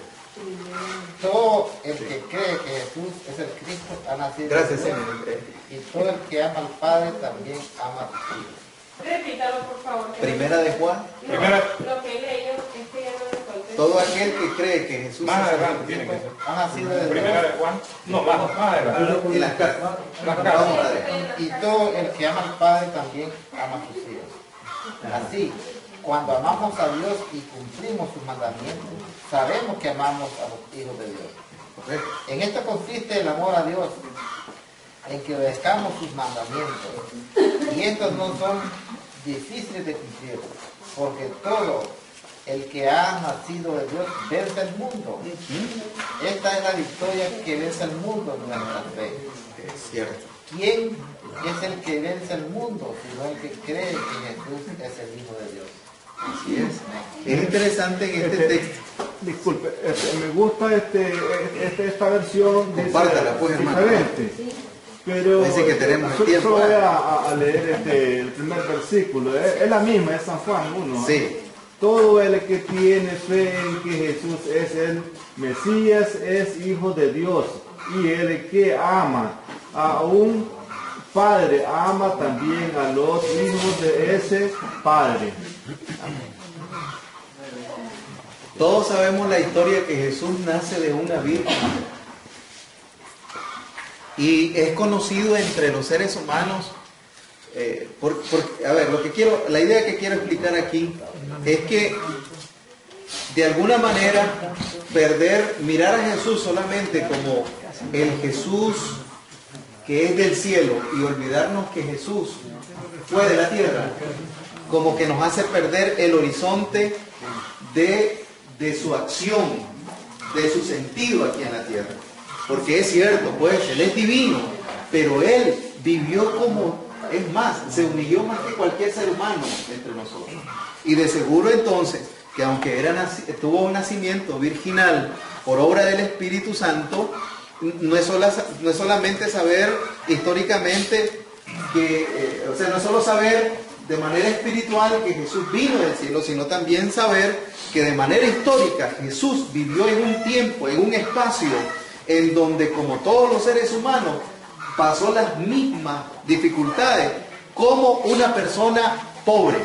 Todo el que cree que Jesús es el Cristo ha nacido Gracias, de Dios, Señor. y todo el que ama al Padre también ama a sus hijos. repítalo, por favor. Primera de Juan. No, lo que leí es que ya no lo encontré. Todo aquel que cree que Jesús Más es el adelante tiene que ser. Ha nacido de Primera Dios, de Juan. No, más adelante. Y las cartas. Las Vamos, cartas. padre. y todo el que ama al Padre también ama a sus hijos. Así, cuando amamos a Dios y cumplimos sus mandamientos, sabemos que amamos a los hijos de Dios. Correcto. En esto consiste el amor a Dios, en que obedezcamos sus mandamientos. Y estos no son difíciles de cumplir, porque todo el que ha nacido de Dios vence el mundo. Esta es la victoria que vence el mundo, nuestra fe. Es cierto. ¿Quién es el que vence el mundo, sino el que cree que Jesús es el Hijo de Dios? Así es. Es interesante en este texto disculpe, me gusta esta versión. Compártala, pues, hermano. Diferente. Pero Dice que tenemos solo tiempo. voy a leer el primer versículo. Es la misma, es San Juan 1. Sí. Todo el que tiene fe en que Jesús es el Mesías es hijo de Dios. Y el que ama a un padre ama también a los hijos de ese padre. Todos sabemos la historia que Jesús nace de una virgen. Y es conocido entre los seres humanos. A ver, la idea que quiero explicar aquí es que de alguna manera mirar a Jesús solamente como el Jesús que es del cielo y olvidarnos que Jesús fue de la tierra, como que nos hace perder el horizonte de su acción, de su sentido aquí en la tierra. Porque es cierto, pues, Él es divino, pero Él vivió es más, se humilló más que cualquier ser humano entre nosotros. Y de seguro entonces, que aunque tuvo un nacimiento virginal por obra del Espíritu Santo, no es solamente saber históricamente no es solo saber de manera espiritual que Jesús vino del cielo, sino también saber que de manera histórica Jesús vivió en un tiempo, en un espacio, en donde, como todos los seres humanos, pasó las mismas dificultades como una persona pobre.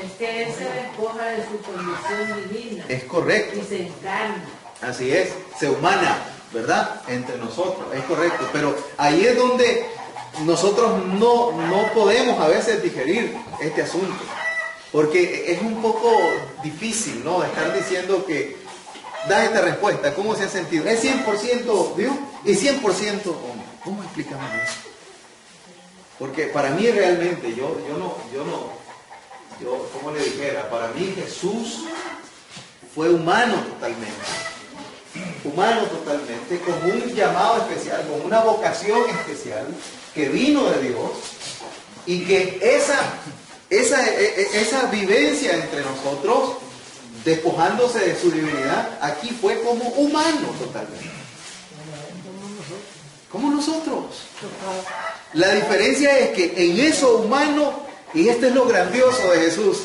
Es que Él se despoja de su condición divina. Es correcto. Y se encarna. Así es, se humana, ¿verdad? Entre nosotros, es correcto. Pero ahí es donde nosotros no podemos a veces digerir este asunto. Porque es un poco difícil, ¿no? Estar diciendo que da esta respuesta. ¿Cómo se ha sentido? ¿Es 100% Dios y 100% hombre? ¿Cómo explicamos eso? Porque para mí realmente, como le dijera, para mí Jesús fue humano totalmente, con un llamado especial, con una vocación especial, que vino de Dios, y que esa vivencia entre nosotros, despojándose de su divinidad, aquí fue como humano totalmente. Como nosotros. La diferencia es que en eso humano, y esto es lo grandioso de Jesús,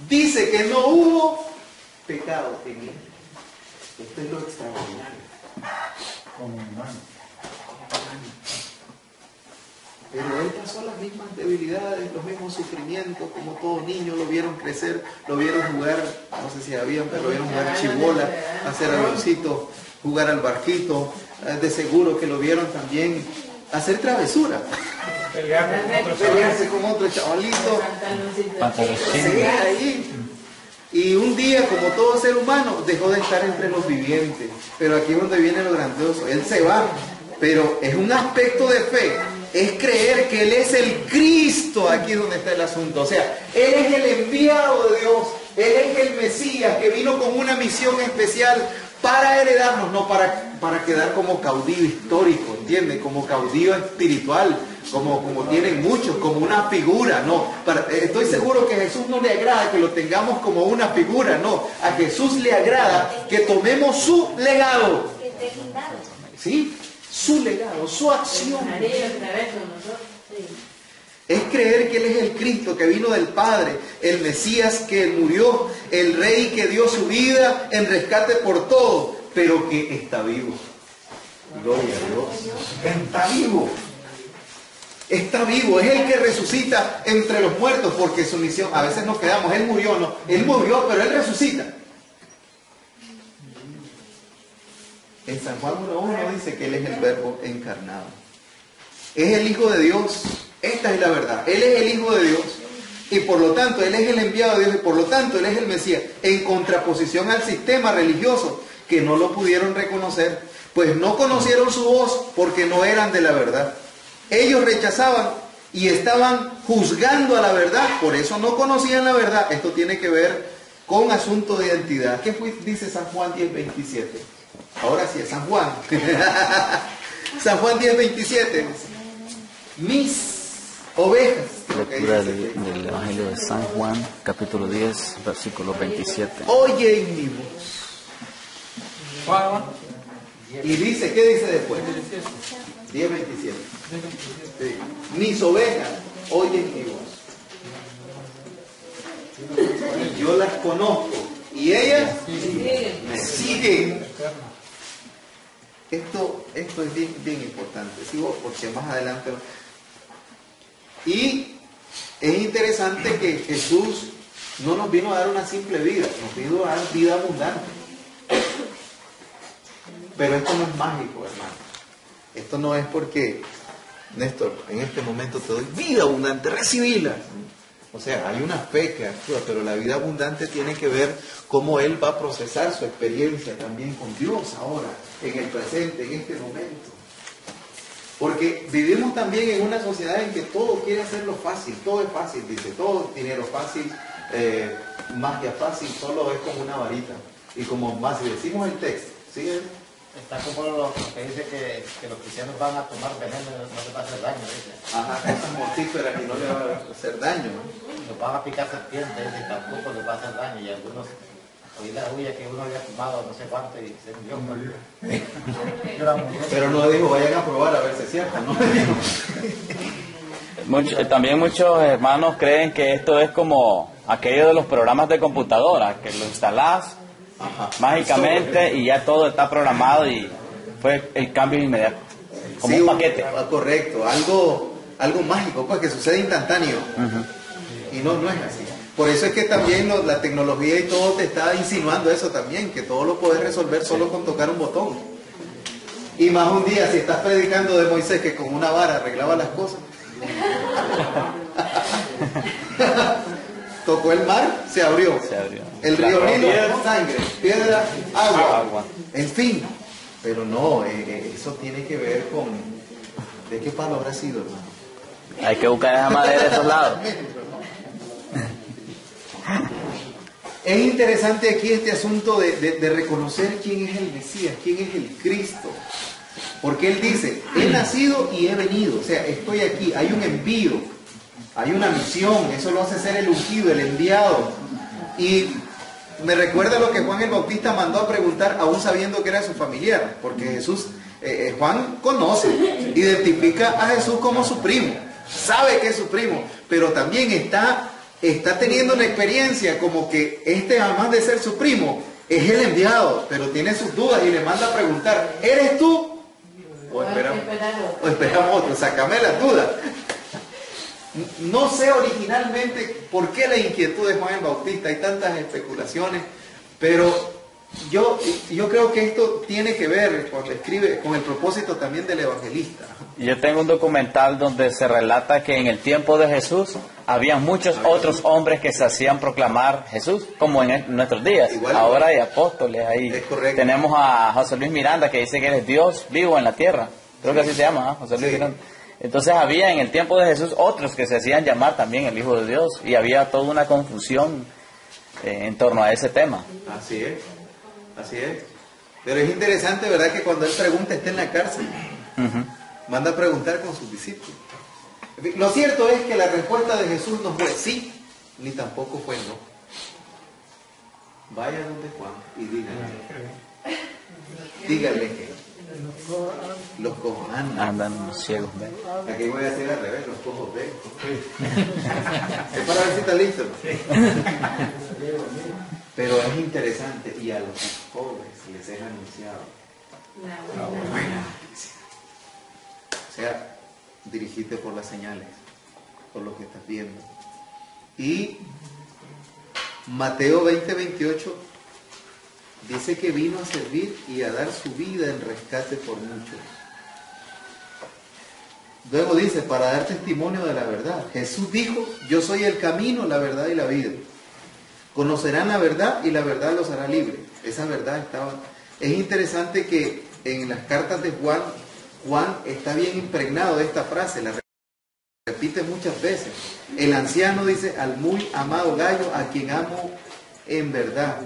dice que no hubo pecado en él. Esto es lo extraordinario. Como humano. Pero él pasó las mismas debilidades, los mismos sufrimientos, como todo niño, lo vieron crecer, lo vieron jugar, no sé si habían, pero lo vieron jugar chibola, hacer avioncitos, jugar al barquito, de seguro que lo vieron también hacer travesura. Pelearse con otro chavalito. Seguir ahí. Y un día, como todo ser humano, dejó de estar entre los vivientes. Pero aquí es donde viene lo grandioso. Él se va, pero es un aspecto de fe. Es creer que Él es el Cristo. Aquí es donde está el asunto. O sea, Él es el enviado de Dios. Él es el Mesías que vino con una misión especial para heredarnos, no para quedar como caudillo histórico, ¿entienden? Como caudillo espiritual, como tienen muchos, como una figura, no. Estoy seguro que a Jesús no le agrada que lo tengamos como una figura, no. A Jesús le agrada que tomemos su legado. ¿Sí? Su legado, su acción. Es creer que Él es el Cristo que vino del Padre, el Mesías que murió, el Rey que dio su vida en rescate por todo, pero que está vivo. Gloria a Dios. Está vivo. Está vivo, es el que resucita entre los muertos, porque su misión, a veces nos quedamos, Él murió, no, Él murió, pero Él resucita. En San Juan 1:1 dice que Él es el Verbo encarnado. Es el Hijo de Dios. Esta es la verdad. Él es el Hijo de Dios y por lo tanto Él es el enviado de Dios y por lo tanto Él es el Mesías, en contraposición al sistema religioso que no lo pudieron reconocer, pues no conocieron su voz porque no eran de la verdad. Ellos rechazaban y estaban juzgando a la verdad, por eso no conocían la verdad. Esto tiene que ver con asunto de identidad. ¿Qué dice San Juan 10:27? Ahora sí es San Juan. San Juan 10:27. Mis ovejas. Lectura del Evangelio de San Juan, capítulo 10, versículo 27. Oyen mi voz. Y dice, ¿qué dice después? 10:27. Sí. Mis ovejas oyen mi voz. Yo las conozco y ellas me siguen. Esto es bien importante, sigo porque más adelante. Y es interesante que Jesús no nos vino a dar una simple vida, nos vino a dar vida abundante. Pero esto no es mágico, hermano. Esto no es porque, Néstor, en este momento te doy vida abundante, recibíla. O sea, hay una fe que actúa, pero la vida abundante tiene que ver cómo él va a procesar su experiencia también con Dios ahora, en el presente, en este momento. Porque vivimos también en una sociedad en que todo quiere hacerlo fácil, todo es fácil, dice, todo dinero fácil, magia fácil, solo es como una varita. Y como más, si decimos el texto, ¿sí? Está como lo que dice que los cristianos van a tomar veneno, no les va a hacer daño, dice. Ajá, cosas mortíferas y no le va a hacer daño, ¿no? Los van a picar serpientes y tampoco les va a hacer daño. Y algunos, oí la huya que uno había fumado no sé cuánto y se murió. Pero no dijo, vayan a probar a ver si es cierto, ¿no? También muchos hermanos creen que esto es como aquello de los programas de computadora, que lo instalás mágicamente y ya todo está programado y fue el cambio inmediato, como sí, un paquete. Correcto, algo mágico, pues que sucede instantáneo. Y no es así. Por eso es que también la tecnología y todo te está insinuando eso también, que todo lo puedes resolver solo con tocar un botón. Y más un día, si estás predicando de Moisés que con una vara arreglaba las cosas. Tocó el mar, se abrió. El río Nilo, sangre, piedra, agua. En fin. Pero no, eso tiene que ver con... ¿De qué palo habrá sido, hermano? Hay que buscar esa madera de esos lados. Es interesante aquí este asunto de reconocer quién es el Mesías, quién es el Cristo. Porque Él dice, he nacido y he venido. O sea, estoy aquí, hay un envío, hay una misión. Eso lo hace ser el ungido, el enviado. Y me recuerda lo que Juan el Bautista mandó a preguntar, aún sabiendo que era su familiar. Porque Jesús, Juan conoce, identifica a Jesús como su primo. Sabe que es su primo, pero también está teniendo una experiencia como que además de ser su primo, es el enviado, pero tiene sus dudas y le manda a preguntar, ¿eres tú? O esperamos otro, sácame las dudas. No sé originalmente por qué la inquietud de Juan el Bautista, hay tantas especulaciones, pero yo creo que esto tiene que ver, cuando escribe, con el propósito también del evangelista. Yo tengo un documental donde se relata que en el tiempo de Jesús había muchos otros hombres que se hacían proclamar Jesús, como en nuestros días. Ahora hay apóstoles ahí. Tenemos a José Luis Miranda que dice que él es Dios vivo en la tierra. Creo que así se llama, José Luis Miranda. Entonces había en el tiempo de Jesús otros que se hacían llamar también el Hijo de Dios. Y había toda una confusión en torno a ese tema. Así es. Pero es interesante, ¿verdad? Que cuando él pregunta, está en la cárcel. Manda a preguntar con sus discípulos. Lo cierto es que la respuesta de Jesús no fue sí, ni tampoco fue no. Vaya donde Juan y dígale que los cojos andan, los ciegos ven. Aquí voy a hacer al revés, los cojos ven. Es para ver si está listo. Pero es interesante, y a los pobres les es anunciado la buena noticia. O sea, dirigirte por las señales, por lo que estás viendo. Y Mateo 20:28 dice que vino a servir y a dar su vida en rescate por muchos. Luego dice, para dar testimonio de la verdad. Jesús dijo, yo soy el camino, la verdad y la vida. Conocerán la verdad y la verdad los hará libres. Esa verdad estaba... Es interesante que en las cartas de Juan está bien impregnado de esta frase, la repite muchas veces. El anciano dice, al muy amado Gallo, a quien amo en verdad.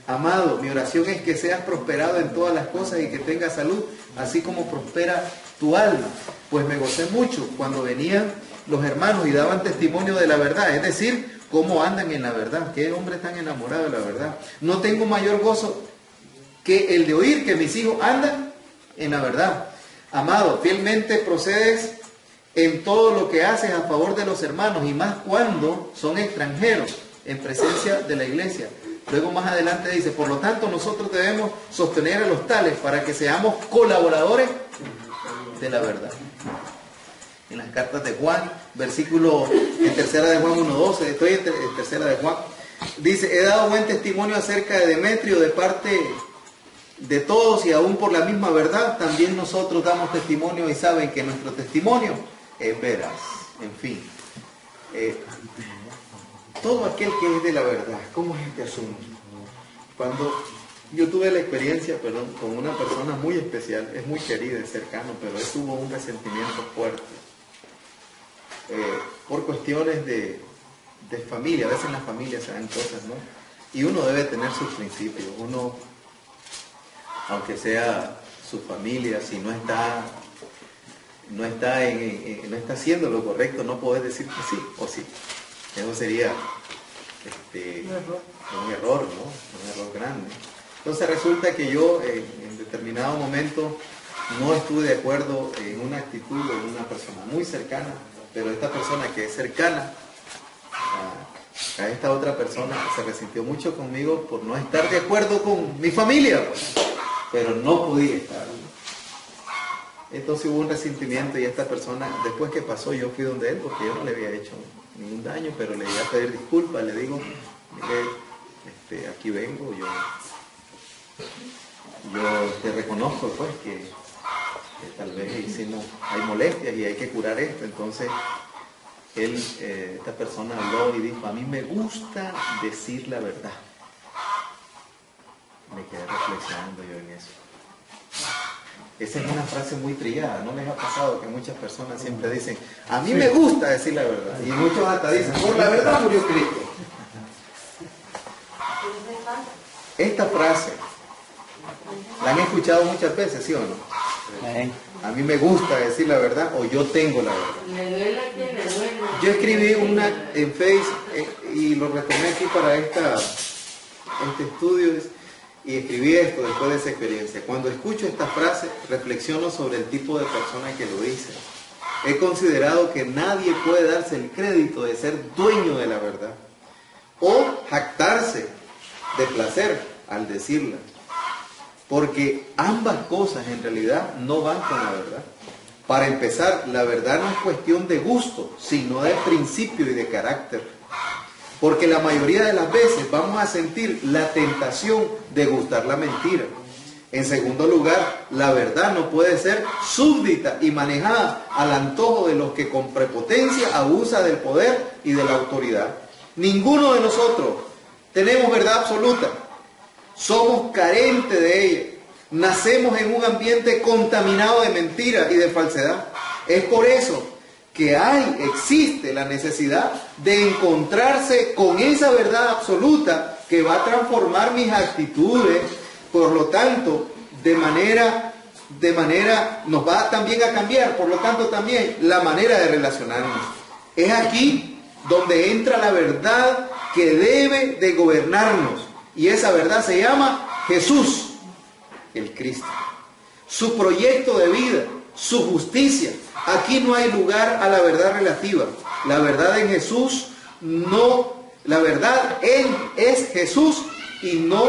Amado, mi oración es que seas prosperado en todas las cosas y que tengas salud, así como prospera tu alma. Pues me gocé mucho cuando venían los hermanos y daban testimonio de la verdad, es decir, cómo andan en la verdad, qué hombre tan enamorado de la verdad. No tengo mayor gozo que el de oír que mis hijos andan en la verdad. Amado, fielmente procedes en todo lo que haces a favor de los hermanos, y más cuando son extranjeros en presencia de la iglesia. Luego más adelante dice, por lo tanto nosotros debemos sostener a los tales para que seamos colaboradores de la verdad. En las cartas de Juan, versículo en tercera de Juan 1:12, estoy en tercera de Juan, dice, he dado buen testimonio acerca de Demetrio de parte de todos, y aún por la misma verdad también nosotros damos testimonio, y saben que nuestro testimonio es veraz. En fin, todo aquel que es de la verdad. ¿Cómo es este asunto? Cuando yo tuve la experiencia, con una persona muy especial, es muy querida, es cercano, pero él tuvo un resentimiento fuerte por cuestiones de familia. A veces en la familia se dan cosas, ¿no? Y uno debe tener sus principios. Uno, aunque sea su familia, si no está haciendo lo correcto, no podés decir que sí o sí. Eso sería un error, ¿no? Un error grande. Entonces resulta que yo en determinado momento no estuve de acuerdo en una actitud de una persona muy cercana, pero esta persona que es cercana a esta otra persona se resintió mucho conmigo por no estar de acuerdo con mi familia, pues, pero no podía estar. Entonces hubo un resentimiento, y esta persona, después que pasó, yo fui donde él, porque yo no le había hecho ningún daño, pero le iba a pedir disculpas. Le digo, mire, aquí vengo, yo te reconozco, pues, que tal vez hay molestias y hay que curar esto. Entonces esta persona habló y dijo, a mí me gusta decir la verdad. Me quedé reflexionando yo en eso. Esa es una frase muy trillada. ¿No les ha pasado que muchas personas siempre dicen, a mí me gusta decir la verdad? Y muchos hasta dicen, por la verdad murió Cristo. Esta frase la han escuchado muchas veces, ¿sí o no? A mí me gusta decir la verdad, o yo tengo la verdad. Yo escribí una en Facebook y lo retomé aquí para este estudio, y escribí esto después de esa experiencia. Cuando escucho esta frase, reflexiono sobre el tipo de persona que lo dice. He considerado que nadie puede darse el crédito de ser dueño de la verdad o jactarse de placer al decirla, porque ambas cosas en realidad no van con la verdad. Para empezar, la verdad no es cuestión de gusto, sino de principio y de carácter. Porque la mayoría de las veces vamos a sentir la tentación de gustar la mentira. En segundo lugar, la verdad no puede ser súbdita y manejada al antojo de los que con prepotencia abusan del poder y de la autoridad. Ninguno de nosotros tenemos verdad absoluta. Somos carentes de ella. Nacemos en un ambiente contaminado de mentira y de falsedad. Es por eso que existe la necesidad de encontrarse con esa verdad absoluta que va a transformar mis actitudes. Por lo tanto, de manera nos va también a cambiar, por lo tanto también la manera de relacionarnos. Es aquí donde entra la verdad que debe de gobernarnos, y esa verdad se llama Jesús, el Cristo, su proyecto de vida, su justicia. Aquí no hay lugar a la verdad relativa. La verdad en Jesús la verdad es Jesús y no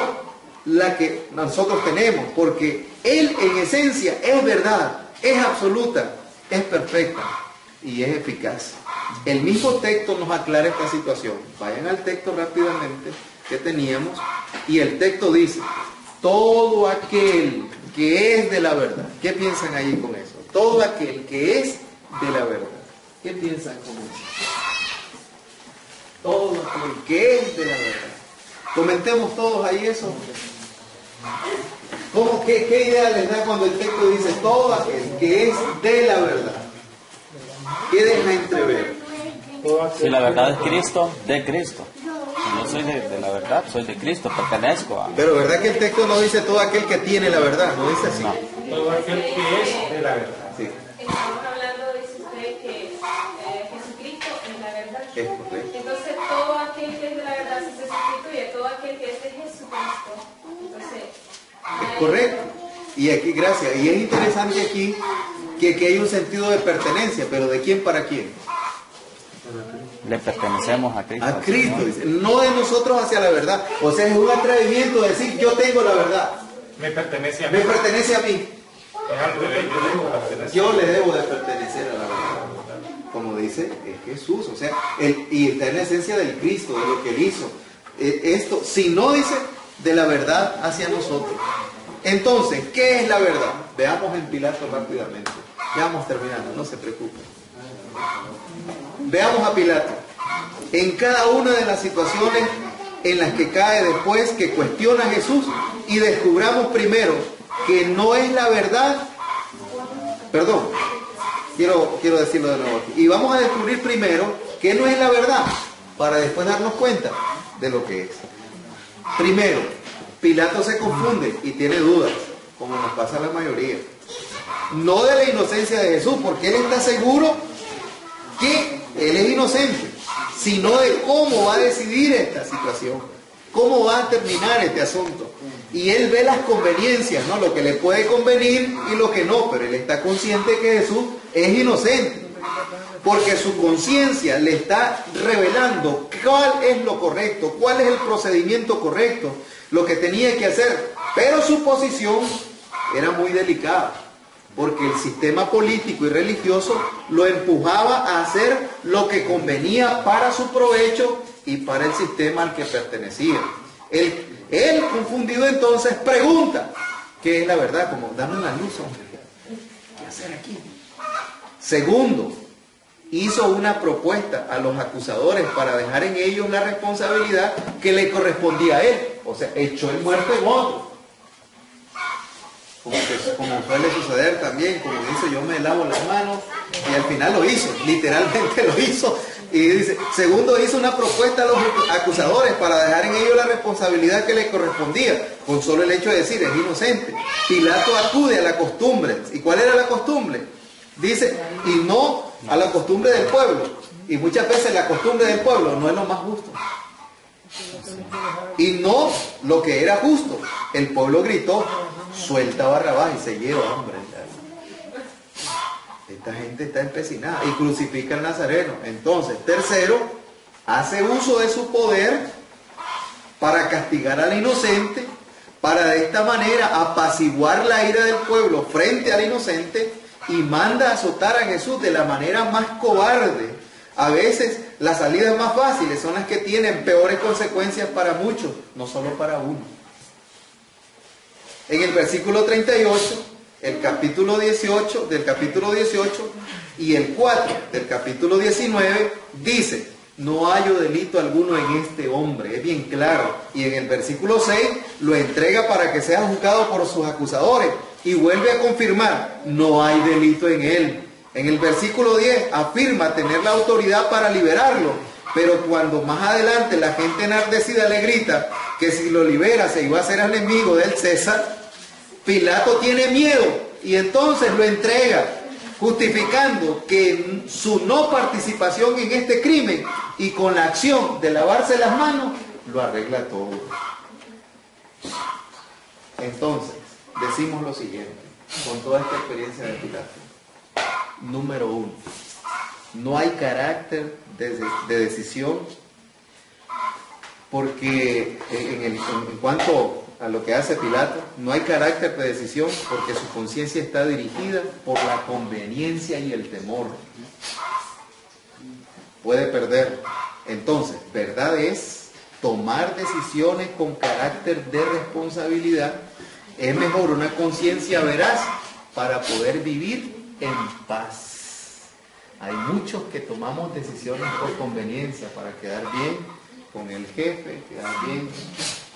la que nosotros tenemos, porque Él en esencia es verdad, es absoluta, es perfecta y es eficaz. El mismo texto nos aclara esta situación. Vayan al texto rápidamente que teníamos, y el texto dice, todo aquel que es de la verdad. ¿Qué piensan ahí con eso? Todo aquel que es de la verdad. ¿Qué piensan con eso? Todo aquel que es de la verdad. Comentemos todos ahí eso. ¿Qué idea les da cuando el texto dice todo aquel que es de la verdad? ¿Qué deja entrever? Si la verdad es Cristo, de Cristo. Si yo soy de la verdad, soy de Cristo, pertenezco a... Pero ¿verdad que el texto no dice todo aquel que tiene la verdad? No dice así. No. Todo aquel que es de la verdad. Sí. Estamos hablando, dice usted, que Jesucristo es la verdad. Es correcto. Entonces, todo aquel que es de la verdad se sustituye, todo aquel que es de Jesucristo. Entonces, no hay Correcto. Y aquí, gracias. Y es interesante aquí que hay un sentido de pertenencia, pero ¿de quién para quién? Le pertenecemos a Cristo. A Cristo, dice, no de nosotros hacia la verdad. O sea, es un atrevimiento de decir, yo tengo la verdad. Me pertenece a mí. Me pertenece a mí. Es al revés, yo debo pertenecer. Yo le debo de pertenecer a la verdad. Como dice Jesús, o sea, y está en la esencia del Cristo, de lo que Él hizo. Esto, si no dice de la verdad hacia nosotros. Entonces, ¿qué es la verdad? Veamos en Pilato rápidamente. Ya vamos terminando, no se preocupen. Veamos a Pilato. En cada una de las situaciones en las que cae después, que cuestiona a Jesús, y descubramos primero que no es la verdad. Perdón, quiero decirlo de nuevo aquí. Y vamos a descubrir primero que no es la verdad, para después darnos cuenta de lo que es. Primero, Pilato se confunde y tiene dudas, como nos pasa a la mayoría. No de la inocencia de Jesús, porque él está seguro que él es inocente, sino de cómo va a decidir esta situación, cómo va a terminar este asunto. Y él ve las conveniencias, ¿no? Lo que le puede convenir y lo que no, pero él está consciente que Jesús es inocente, porque su conciencia le está revelando cuál es lo correcto, cuál es el procedimiento correcto, lo que tenía que hacer. Pero su posición era muy delicada, porque el sistema político y religioso lo empujaba a hacer lo que convenía para su provecho y para el sistema al que pertenecía. Él confundido entonces pregunta, ¿qué es la verdad? Como, danos la luz, hombre, ¿qué hacer aquí? Segundo, hizo una propuesta a los acusadores para dejar en ellos la responsabilidad que le correspondía a él. O sea, echó el muerto en otro. Como suele suceder también, como dice, yo me lavo las manos, y al final lo hizo, literalmente lo hizo. Y dice, segundo, hizo una propuesta a los acusadores para dejar en ellos la responsabilidad que le correspondía, con solo el hecho de decir, es inocente. Pilato acude a la costumbre. ¿Y cuál era la costumbre? Dice, y no a la costumbre del pueblo. Y muchas veces la costumbre del pueblo no es lo más justo. Y no lo que era justo. El pueblo gritó, suelta a Barrabás y se lleva, hombre. Esta gente está empecinada y crucifica al Nazareno. Entonces, tercero, hace uso de su poder para castigar al inocente, para de esta manera apaciguar la ira del pueblo frente al inocente, y manda a azotar a Jesús de la manera más cobarde. A veces las salidas más fáciles son las que tienen peores consecuencias para muchos, no solo para uno. En el versículo 38, el capítulo 18, del capítulo 18 y el 4 del capítulo 19, dice, no hallo delito alguno en este hombre, es bien claro. Y en el versículo 6 lo entrega para que sea juzgado por sus acusadores y vuelve a confirmar, no hay delito en él. En el versículo 10 afirma tener la autoridad para liberarlo, pero cuando más adelante la gente enardecida le grita que si lo libera se iba a hacer enemigo del César, Pilato tiene miedo y entonces lo entrega, justificando que su no participación en este crimen y con la acción de lavarse las manos lo arregla todo. Entonces, decimos lo siguiente, con toda esta experiencia de Pilato. Número 1, no hay carácter de decisión, porque en cuanto a lo que hace Pilato, no hay carácter de decisión porque su conciencia está dirigida por la conveniencia y el temor. Puede perder. Entonces, verdad es tomar decisiones con carácter de responsabilidad. Es mejor una conciencia veraz para poder vivir en paz. Hay muchos que tomamos decisiones por conveniencia, para quedar bien con el jefe, quedar bien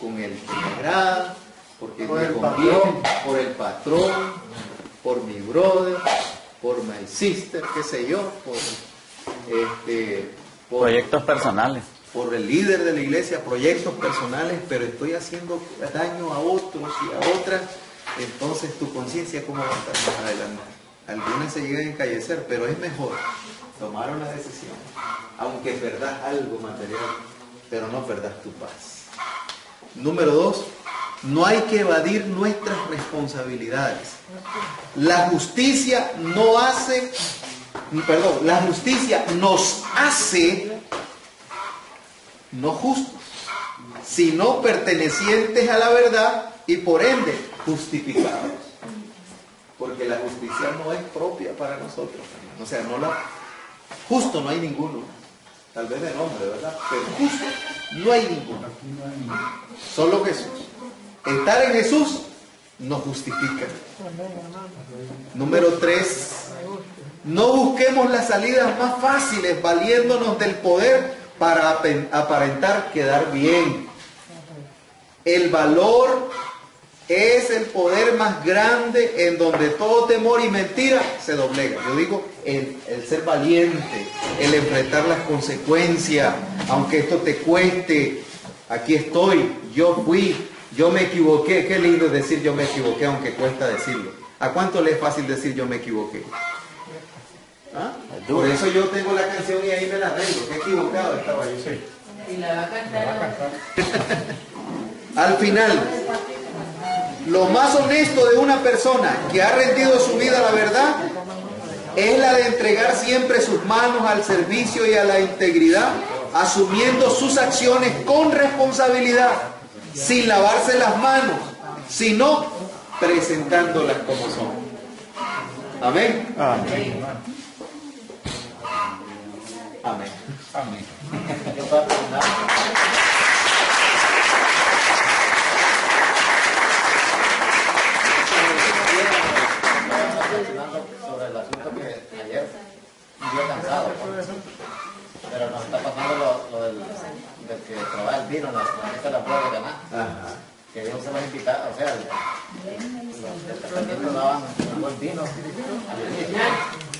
con el que me agrada, porque me conviene, por el patrón, por mi brother, por my sister, qué sé yo, por proyectos personales, por el líder de la iglesia, proyectos personales, pero estoy haciendo daño a otros y a otras. Entonces tu conciencia, ¿cómo va a estar más adelante? Algunas se llegan a encallecer, pero es mejor tomar una decisión, aunque perdas algo material, pero no perdas tu paz. Número 2, no hay que evadir nuestras responsabilidades. La justicia la justicia nos hace no justos, sino pertenecientes a la verdad y por ende justificados. Porque la justicia no es propia para nosotros. O sea, justo no hay ninguno. Tal vez de nombre, ¿verdad? Pero justo no hay ninguno. Solo Jesús. Estar en Jesús nos justifica. Número 3. No busquemos las salidas más fáciles valiéndonos del poder para aparentar quedar bien. El valor es el poder más grande en donde todo temor y mentira se doblega. Yo digo, el ser valiente, el enfrentar las consecuencias, aunque esto te cueste. Aquí estoy, yo fui, yo me equivoqué. Qué lindo es decir yo me equivoqué, aunque cuesta decirlo. ¿A cuánto le es fácil decir yo me equivoqué? ¿Ah? Por eso yo tengo la canción y ahí me la arreglo. Qué equivocado estaba yo. Sí. Y la va a cantar. Al final, lo más honesto de una persona que ha rendido su vida a la verdad es la de entregar siempre sus manos al servicio y a la integridad, asumiendo sus acciones con responsabilidad, sin lavarse las manos, sino presentándolas como son. Amén. Amén. Amén. Amén. Sobre el asunto que ayer yo cansado, pero nos está pasando lo del que probaba el vino, la prueba de ganar. Que Dios se los invitaba, o sea, los dependientes daban un buen vino,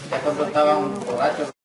ya cuando estaban borrachos.